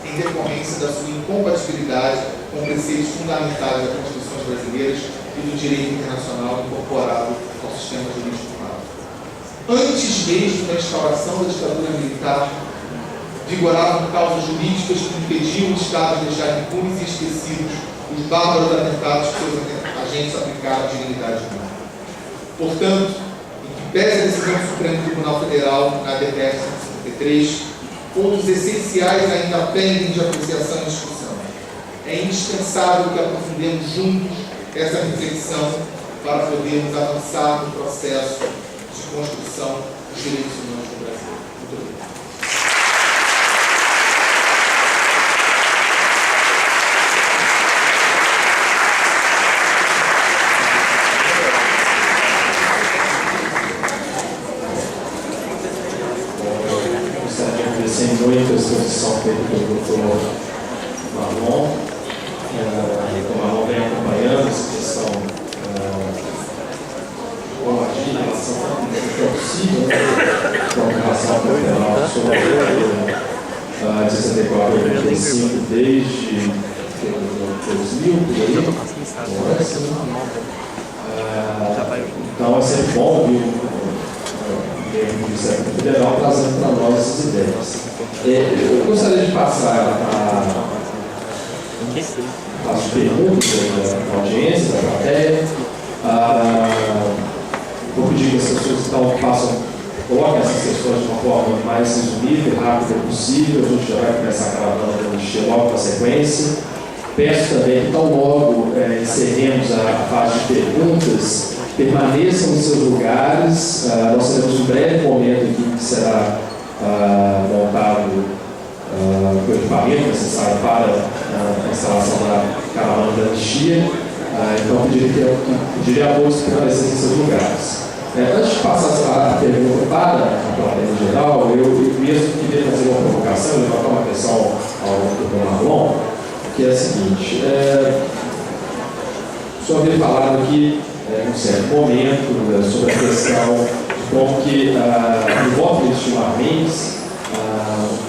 em decorrência da sua incompatibilidade com preceitos fundamentais das Constituições brasileiras e do direito internacional incorporado ao sistema jurídico humano. Antes mesmo da instauração da ditadura militar, vigoravam causas jurídicas que impediam o Estado de deixar impunes e esquecidos os bárbaros atentados que seus agentes aplicaram à dignidade humana. Portanto, em que pese a decisão do Supremo Tribunal Federal na DPF 153, pontos essenciais ainda pendem de apreciação e discussão. É indispensável que aprofundemos juntos essa reflexão para podermos avançar no processo de construção dos direitos humanos no Brasil. Muito obrigado. Muito a exposição feita pelo doutor Marlon. O Marlon vem acompanhando essa questão em relação ao possível com relação ao federal sobre a lei de 64 e 85 desde 2000, então é sempre bom ver o Ministério Federal trazendo para nós essas ideias. Eu gostaria de passar as perguntas da audiência, da plateia. Vou pedir que as pessoas então coloquem essas questões de uma forma mais resumida e rápida possível. A gente já vai começar a caravana da anistia logo na sequência. Peço também que, tão logo encerremos a fase de perguntas, permaneçam nos seus lugares. Nós teremos um breve momento aqui que será montado o equipamento necessário para a instalação da caravana da anistia. Então, pediria a todos que permanecessem em seus lugares. Antes de passar a pergunta para a plateia em geral, eu mesmo queria fazer uma provocação, levantar uma questão ao Dr. Marlon, que é a seguinte: o senhor havia falado aqui, em um certo momento, sobre a questão de como que o voto de Gilmar Mendes,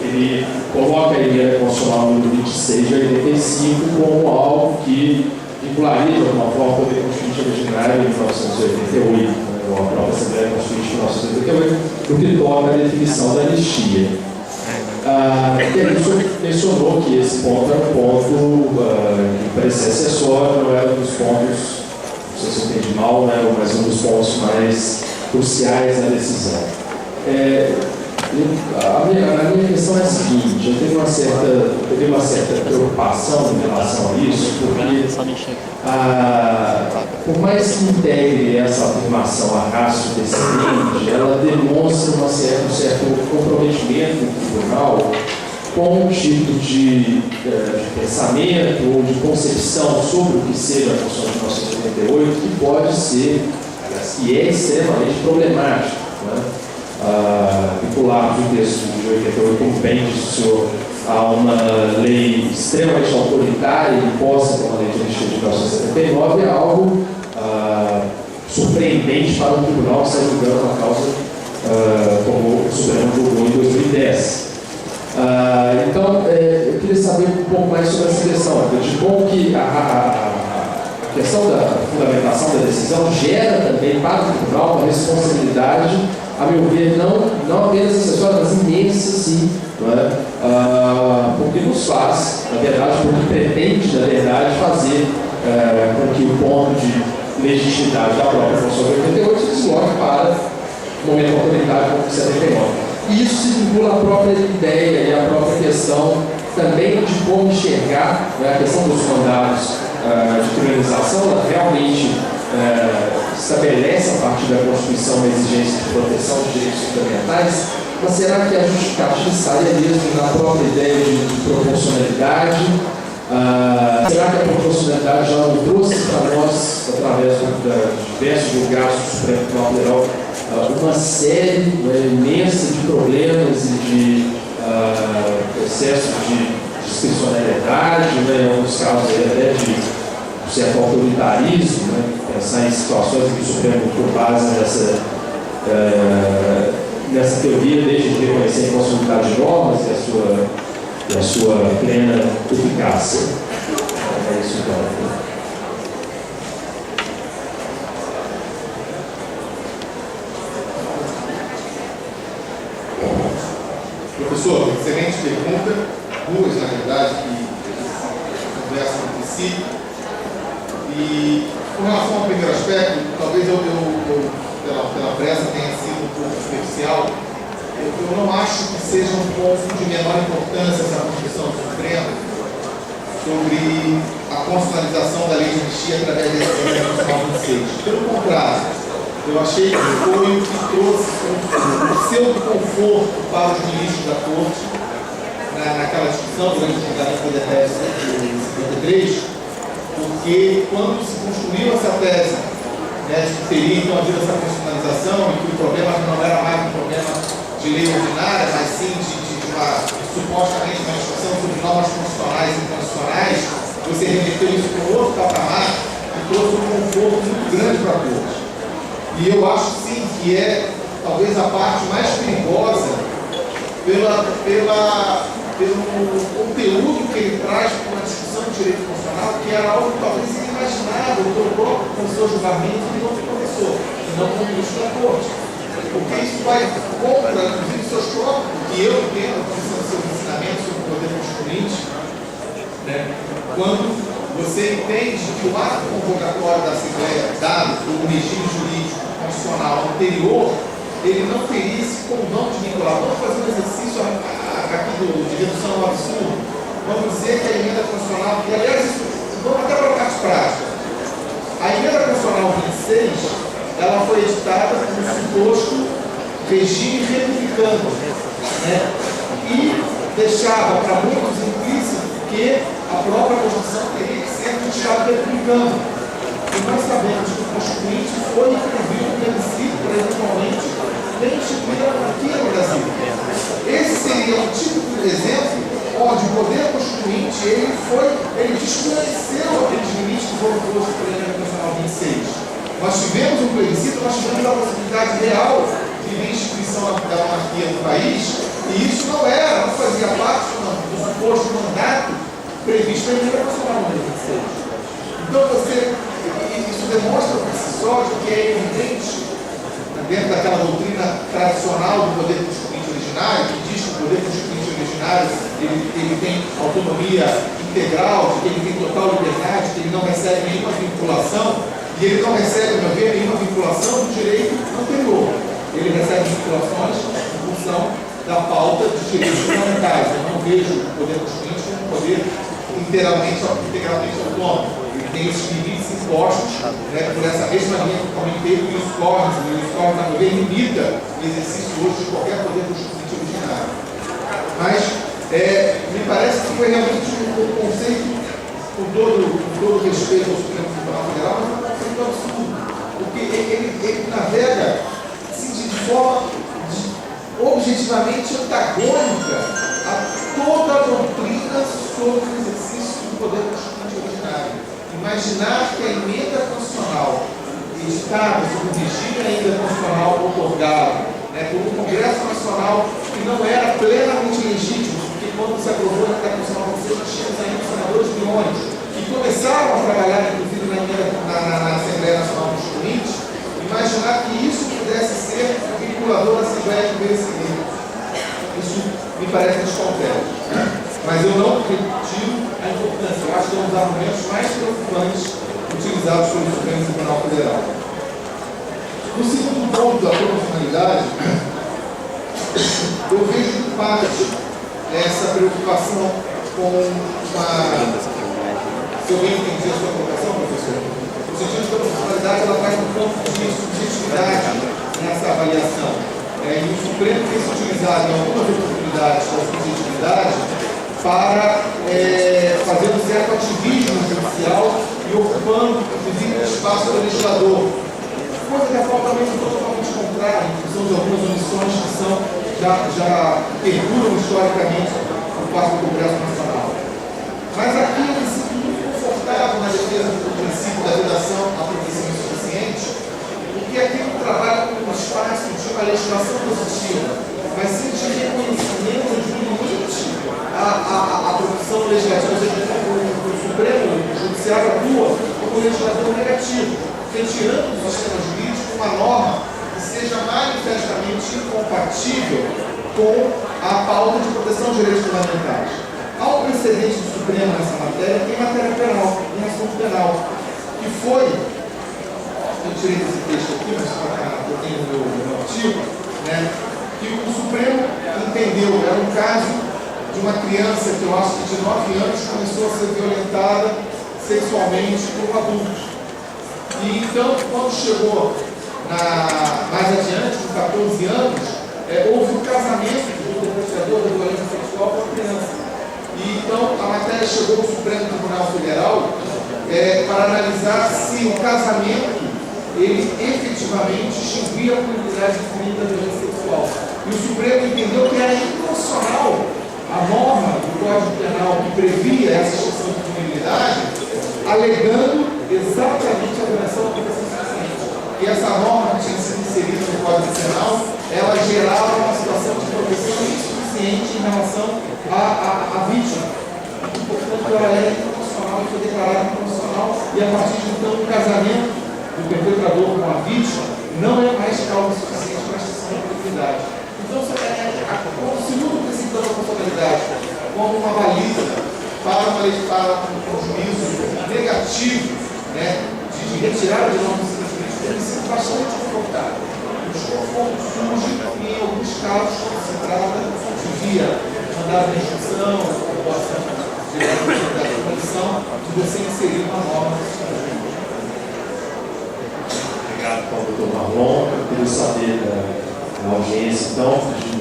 ele coloca a emenda constitucional número 26 de 85 como algo que vincularia de alguma forma o poder constituinte originário em 1988, a própria Assembleia Constituinte de 1988, no que toca a definição da anistia. Ele mencionou que esse ponto era um ponto que parecia acessório, não era um dos pontos, não sei se eu entendi mal, né, mas um dos pontos mais cruciais da decisão. A minha questão é a seguinte: eu tenho uma certa preocupação em relação a isso, porque por mais que integre essa afirmação a ratio decidendi, ela demonstra um certo comprometimento do tribunal com um tipo de pensamento ou de concepção sobre o que seja a Constituição de 1988, que pode ser, e é extremamente problemático, né? Vinculado no texto de 88, como bem disse o senhor, a uma lei extremamente autoritária e imposta pela lei de anistia de 1979, é algo surpreendente para um tribunal que está julgando uma causa como o Supremo julgou em 2010. Então, eu queria saber um pouco mais sobre essa questão, de como que a questão da fundamentação da decisão gera também para o tribunal uma responsabilidade, a meu ver, não apenas acessória, mas imensa, sim, não é? Porque nos faz, na verdade, porque pretende, na verdade, fazer com que o ponto de legitimidade da própria Constituição de 88 se desloque para o momento autoritário como 79. E isso se vincula à própria ideia e à própria questão também de como enxergar, né, a questão dos mandados de criminalização. Ela realmente estabelece a partir da Constituição uma exigência de proteção de direitos fundamentais, mas será que a justificativa estaria mesmo na própria ideia de proporcionalidade? Será que a proporcionalidade já não trouxe para nós, através de diversos julgados do Supremo Tribunal Federal, uma série imensa de problemas e de excesso de discricionariedade, né, em alguns casos até de certo autoritarismo, né, pensar em situações em que o Supremo, por base nessa teoria, deixa de reconhecer a inconstitucionalidade de normas e a sua plena eficácia. É isso então. Professor, excelente pergunta. Duas, na verdade, que conversam entre si. E com relação ao primeiro aspecto, talvez eu pela pressa tenha sido um pouco superficial. Eu não acho que seja um ponto de menor importância essa Constituição do Supremo sobre a constitucionalização da lei de anistia através da Emenda Constitucional 26. Pelo contrário, eu achei que foi o que trouxe um pseudo conforto para os ministros da Corte naquela discussão durante o julgamento da DPF de 53, porque quando se construiu essa tese, né, de que teria então havido essa constitucionalização e que o problema não era mais um problema de lei ordinária, mas sim supostamente uma discussão sobre normas constitucionais e inconstitucionais, você remeteu isso para um outro patamar e trouxe um conforto muito grande para a Corte. E eu acho sim que é talvez a parte mais perigosa pelo conteúdo que ele traz para uma discussão de direito constitucional, que era algo talvez inimaginável pelo próprio professor julgamento e outro professor, e não como ministro da Corte. Porque isso vai contra, inclusive, seus próprios, que eu entendo que são seus ensinamentos sobre o poder constituinte, né? Quando você entende que o ato convocatório da Assembleia, dado pelo regime jurídico constitucional anterior, ele não teria esse condão de vincular. Vamos fazer um exercício aqui de redução ao absurdo. Vamos dizer que a emenda constitucional, e aliás, vamos até para a parte prática. A emenda constitucional 26, ela foi editada com um suposto regime republicano, né? E deixava para muitos implícito que a própria Constituição teria que ser de Estado republicano. E nós sabemos que o Constituinte foi inclusive um plebiscito para eventualmente instituir a monarquia no Brasil. Esse seria um tipo de exemplo onde o poder constituinte ele desconheceu aqueles limites que foram postos pela Emenda Constitucional 26. Nós tivemos um plebiscito, nós tivemos a possibilidade real de instituição da monarquia no país, e isso não fazia parte do suposto mandato previsto na Emenda Constitucional 26. Então isso demonstra por si só que é evidente, dentro daquela doutrina tradicional do poder constituinte originário, que diz que o poder constituinte originário ele tem autonomia integral, de que ele tem total liberdade, que ele não recebe nenhuma vinculação, e ele não recebe, meu ver, nenhuma vinculação do direito anterior. Ele recebe vinculações em função da pauta de direitos fundamentais. Eu não vejo o poder constituinte como um poder integralmente autônomo. Ele tem esses limites impostos, né, por essa mesma linha que eu comentei do Luiz Cornes. O Luiz Cornes, na governo, limita o exercício hoje de qualquer poder constituinte originário. Mas me parece que foi realmente um conceito, com todo respeito ao Supremo Tribunal Federal, mas é um conceito absurdo, porque ele navega assim, de forma objetivamente antagônica a toda a doutrina sobre o exercício do poder constituinte originário. Imaginar que a emenda constitucional editada sob o regime ainda constitucional otorgado, né, por um Congresso Nacional que não era plenamente legítimo, porque quando se aprovou na emenda constitucional, nós tínhamos ainda senadores milhões, que começaram a trabalhar, inclusive, na Assembleia Nacional Constituinte. Imaginar que isso pudesse ser vinculador da Assembleia de Governo Civil. Isso me parece descontente. Mas eu não retiro a importância. Eu acho que é um dos argumentos mais preocupantes utilizados pelo Supremo Tribunal Federal. No segundo ponto da proporcionalidade, eu vejo em parte essa preocupação com uma... Se eu bem entendi a sua colocação, professor, o sentido da proporcionalidade ela traz um ponto de subjetividade nessa avaliação. E o Supremo tem se utilizado em algumas oportunidades da subjetividade para fazer um certo ativismo judicial e ocupando, inclusive, o espaço do legislador. Coisa que é totalmente contrária, em função de algumas omissões que já perduram historicamente por parte do Congresso Nacional. Mas aqui eu me sinto muito confortável na defesa do princípio da vedação à profissão insuficiente, porque aqui eu trabalho com um espaço de uma legislação positiva, mas sim de reconhecimento de um limite à profissão legislativa, ou seja, o Supremo Judiciário atua como legislador negativo, retirando do sistema jurídico uma norma que seja manifestamente incompatível com a pauta de proteção de direitos fundamentais. Há um precedente do Supremo nessa matéria, em matéria penal, em assunto penal, que foi, eu tirei esse texto aqui, mas eu tenho no meu artigo, né, que o Supremo entendeu, era um caso de uma criança que eu acho que de 9 anos começou a ser violentada sexualmente por um adulto. E então, quando chegou mais adiante, com 14 anos, houve um casamento do denunciador da violência sexual com a criança. E então a matéria chegou ao Supremo Tribunal Federal para analisar se o casamento ele efetivamente extinguia a punibilidade definida da violência sexual. E o Supremo entendeu que era inconstitucional a norma do Código Penal que previa essa extinção de punibilidade, alegando exatamente a violação da proteção insuficiente. E essa norma que tinha sido inserida no Código Penal, ela gerava uma situação de proteção insuficiente em relação à vítima. E, portanto, ela era inconstitucional e foi declarada inconstitucional, e a partir de então o casamento do perpetrador com a vítima não é mais causa suficiente para a extinção da punibilidade. Então, se usa o princípio da proporcionalidade como uma baliza para um juízo negativo, né, de retirada de normas jurídicas, tem sido bastante confortável. O desconforto surge em alguns casos quando se trata de via mandado de instrução, proposta de comissão, de você inserir uma norma do sistema jurídico. Obrigado, doutor Marlon. Eu queria saber da audiência, então,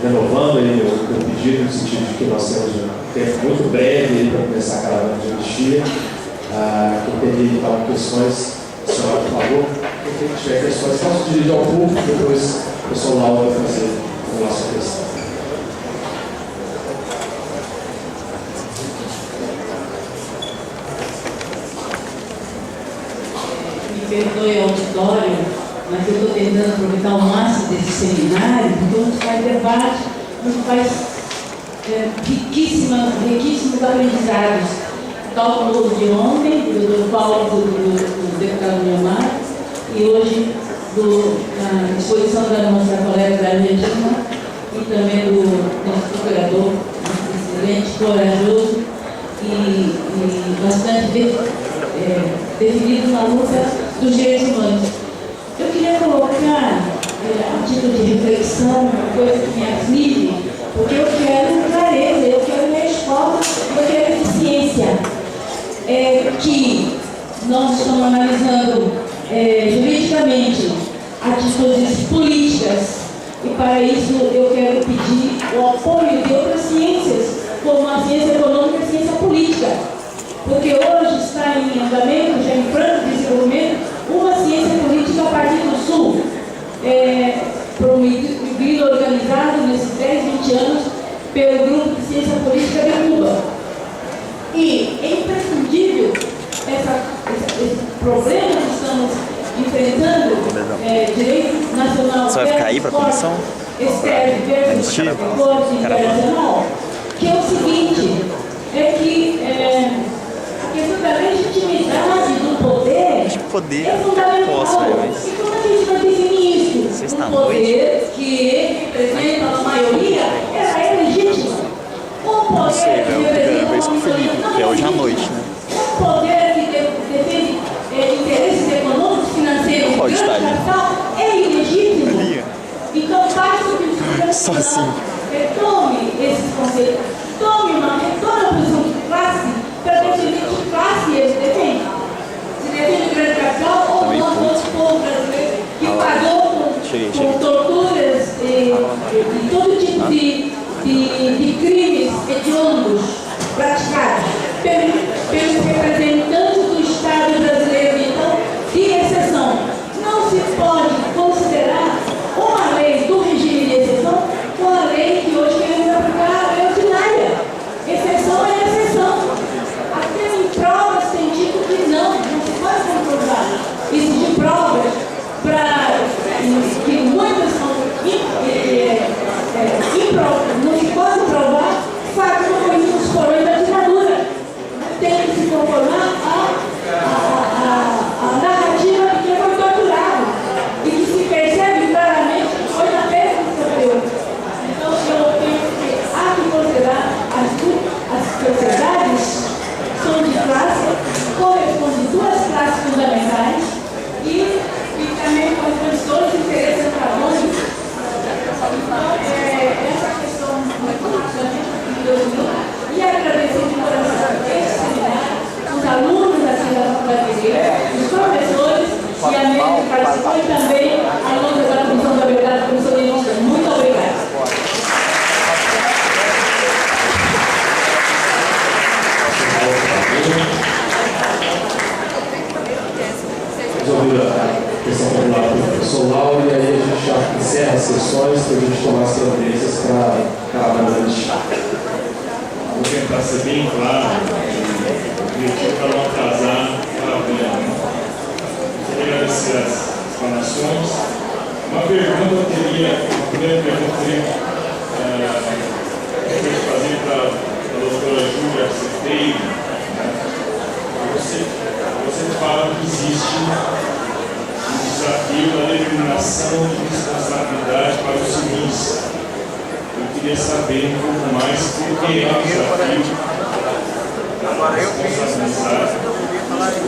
renovando aí o meu pedido, no sentido de que nós temos um tempo muito breve para começar a caravana de anistia. Quem teria, então, questões, senhora, por favor, quem tiver questões, posso dirigir ao público, depois o pessoal lá vai fazer a nossa questão. Perdoe o auditório, mas eu estou tentando aproveitar o máximo desse seminário, porque a gente faz debate, a gente faz riquíssimos aprendizados. Tal como o de ontem, do Paulo, do deputado Neymar, e hoje na exposição da nossa colega da Argentina e também do nosso procurador, excelente, corajoso e bastante definido na luta dos direitos humanos. Eu queria colocar, a título de reflexão, uma coisa que me aflige, porque eu quero clareza, eu quero minha escola, eu quero eficiência. Que nós estamos analisando juridicamente atitudes políticas, e para isso eu quero pedir o apoio de outras ciências, como a ciência econômica e a ciência política. Porque hoje está em andamento, já em franco desenvolvimento, uma ciência política a partir do Sul, promovido, organizado nesses 10, 20 anos pelo Grupo de Ciência Política de Cuba. E é imprescindível esse problema que estamos enfrentando, direito nacional Você vai ficar aí para a comissão? externo versus corte internacional, que é o seguinte, a questão da legitimidade do poder é fundamental. E como a gente vai definir isso? Um poder que representa a maioria é legítimo. Um poder que representa a maioria que é hoje à noite, né? Um poder que defende interesses econômicos, financeiros, Pode estar ali. é ilegítimo. Ali. Então, basta que o Supremo Só assim. retome esses conceitos, retome a posição de classe para definir que classe ele defende. Se defende o grande capital ou o nosso povo brasileiro que pagou com torturas e todo tipo de crimes hediondos praticados pelos representantes do Estado brasileiro. Então, de exceção, não se pode considerar uma lei do regime de exceção uma lei que hoje queremos aplicar a lei ordinária. Exceção é exceção. A efetivamente participou e também a nome da Comissão da Verdade, Comissão de Inúncia. Muito obrigada. Resolvida a questão popular do professor Lauro, e aí a gente já encerra as sessões para a gente tomar as providências para cada noite. Vou tentar ser bem claro, o objetivo para não atrasar a amanhã. Queria agradecer as explanações. Uma pergunta eu teria, uma primeira pergunta eu queria fazer para a doutora Júlia Ceteiro. Você fala que existe um desafio da determinação de responsabilidade para os civis. Eu queria saber um pouco mais por que é um desafio responsabilizar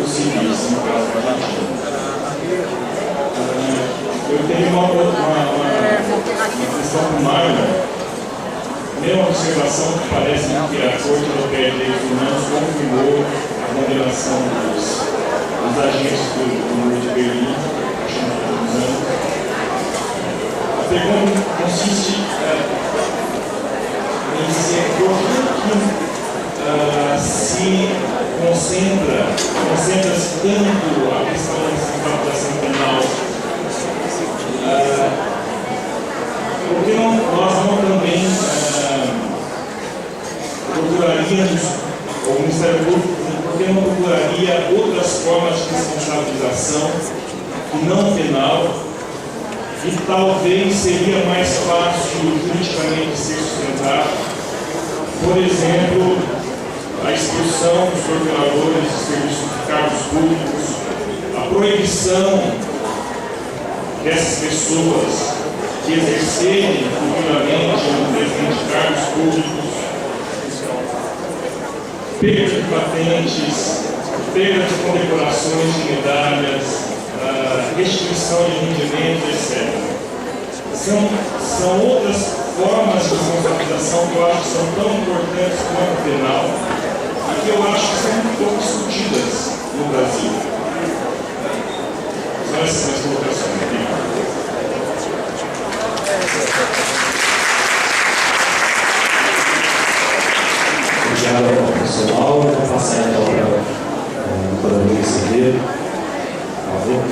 os civis no caso da Argentina. Eu tenho uma questão com o Marlon. Uma observação que parece que a Corte Europeia de Direitos Humanos confirmou a condenação dos agentes do Muro de Berlim, a pergunta consiste em dizer por que se concentra-se tanto a questão da responsabilização penal. Por que nós não também procuraríamos, ou o Ministério Público, por que não procuraria outras formas de responsabilização não penal, e talvez seria mais fácil juridicamente ser sustentado, por exemplo, a expulsão dos procuradores de serviços de cargos públicos, a proibição dessas pessoas de exercerem futuramente no presidente cargos públicos, perda de patentes, perda de condecorações de medalhas, restituição de rendimentos, etc. São outras formas de responsabilização que eu acho que são tão importantes quanto o penal e que eu acho que são muito pouco discutidas no Brasil. São essas minhas colocações. Obrigado ao profissional. Vou passar então para o Luiz Ribeiro. Por favor.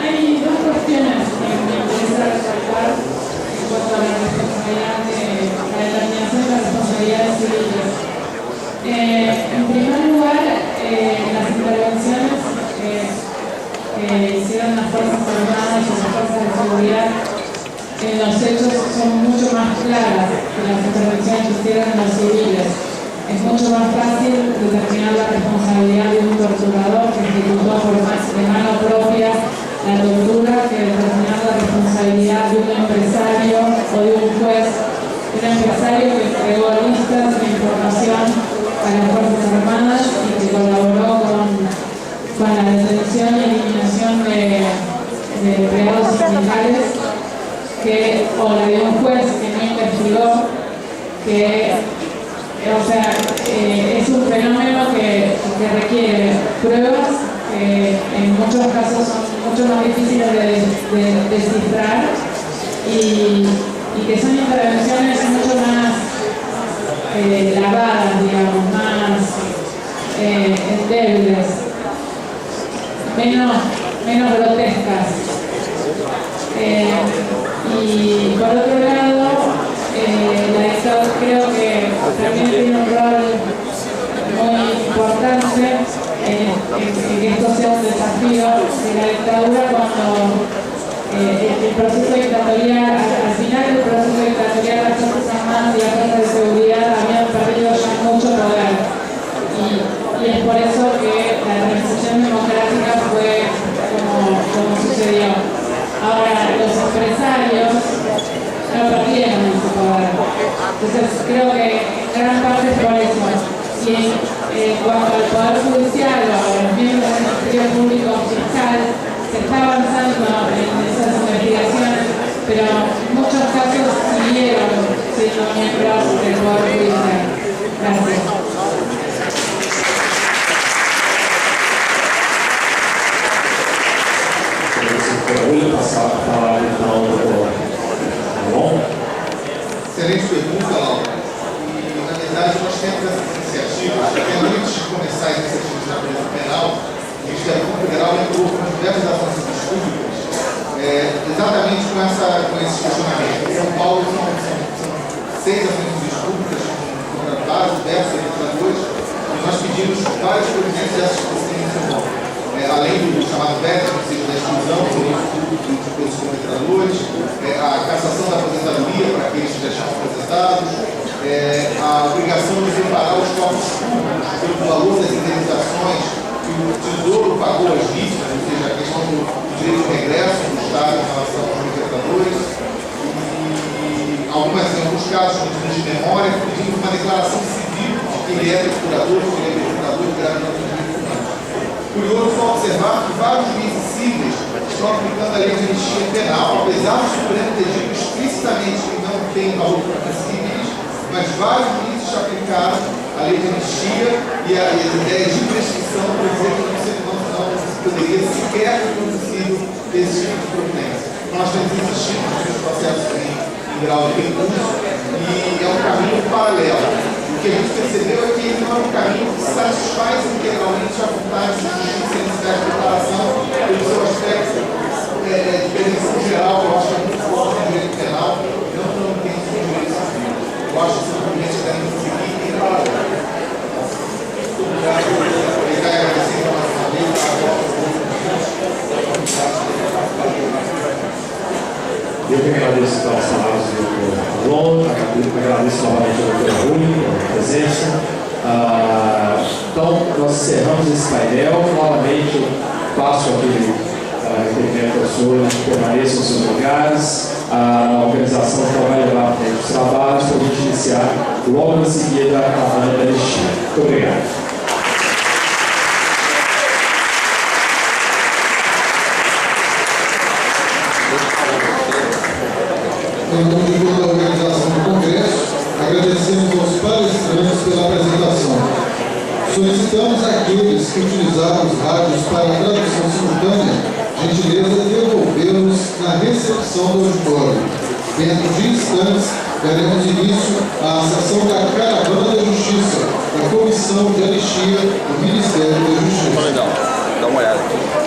Hay dos cuestiones que me interesa resaltar en cuanto a la responsabilidad la determinación de las responsabilidades civiles. En primer lugar, las intervenciones que hicieron las Fuerzas Armadas y las Fuerzas de Seguridad en los hechos son mucho más claras que las intervenciones que hicieron los civiles. Es mucho más fácil determinar la responsabilidad de un torturador que ejecutó de mano propia la tortura que determinar la responsabilidad de un empresario o de un juez, un empresario que entregó listas de información a las Fuerzas Armadas y que colaboró con la detención y eliminación de empleados sindicales, o la de un juez que no investigó, es un fenómeno que requiere pruebas que en muchos casos son mucho más difíciles de descifrar y que son intervenciones mucho más lavadas, digamos, más endebles, menos grotescas. Y por otro lado, la dictadura creo que también tiene un rol muy importante en que esto sea un desafío de la dictadura cuando el proceso dictatorial, al final del proceso dictatorial, las Fuerzas Armadas y las Fuerzas de Seguridad habían perdido ya mucho poder. Y es por eso que la transición democrática fue como sucedió. Ahora, los empresarios no perdieron ese poder. Entonces, creo que en gran parte es por eso. Y en cuanto al Poder Judicial o a los miembros del Ministerio Público Fiscal, se está avanzando en esas investigaciones, pero muchos casos siguieron siendo miembros del Poder Judicial. Gracias. Eu vou passar a palavra então ao Ramon. Excelente pergunta, Laura. E, na verdade, nós temos essas iniciativas, até antes de começar as iniciativas na Polícia Penal, o Ministério Público Federal entrou com diversas ações públicas, exatamente com esses questionamentos. Em São Paulo são 6 ações públicas contratadas, diversos legisladores, e nós pedimos vários providências dessas que você mencionou. Além do chamado VET, ou seja, da exclusão dos contratadores, a cassação da aposentadoria para aqueles que já estão aposentados, a obrigação de separar os corpos públicos pelo valor das indenizações que o Tesouro pagou às vítimas, ou seja, a questão do direito de regresso do Estado em relação aos contratadores, e alguns casos de memória, pedindo uma declaração civil de que ele é procurador, que ele é procurador de grave direito humano. Curioso só observar que vários juízes cíveis estão aplicando a lei de anistia penal, apesar do Supremo ter dito explicitamente que não tem valor para civis, mas vários juízes já aplicaram a lei de anistia e a ideia de prescrição para dizer que não poderia sequer ter conduzido esse tipo de providência. Nós temos insistido nesse processo em grau de recurso e é um caminho paralelo. O que a gente percebeu é que ele não é um caminho que satisfaz integralmente a vontade de justiça e necessidade de preparação pelo seu aspecto de prevenção geral, que eu acho que é muito forte no direito penal, não tão intenso no direito civil. Eu acho que esse movimento tem que seguir em paralelo. Muito obrigado. Obrigado e agradecer pela nossa vez. Eu que agradeço pelas palavras do Ramon, agradeço novamente ao Dr. Rui pela presença. Então, nós encerramos esse painel. Novamente, eu passo aquele requerimento aos senhores que permaneçam nos seus lugares. A organização então vai levar para frente os trabalhos para a gente iniciar logo em seguida a caravana da anistia. Muito obrigado. Em nome de toda a organização do Congresso, agradecemos aos palestrantes pela apresentação. Solicitamos àqueles que utilizaram os rádios para a tradução simultânea, gentileza de devolvê-los na recepção do auditório. Dentro de instantes, daremos início à sessão da Caravana da Justiça, da Comissão de Anistia do Ministério da Justiça. Legal, dá uma olhada aqui.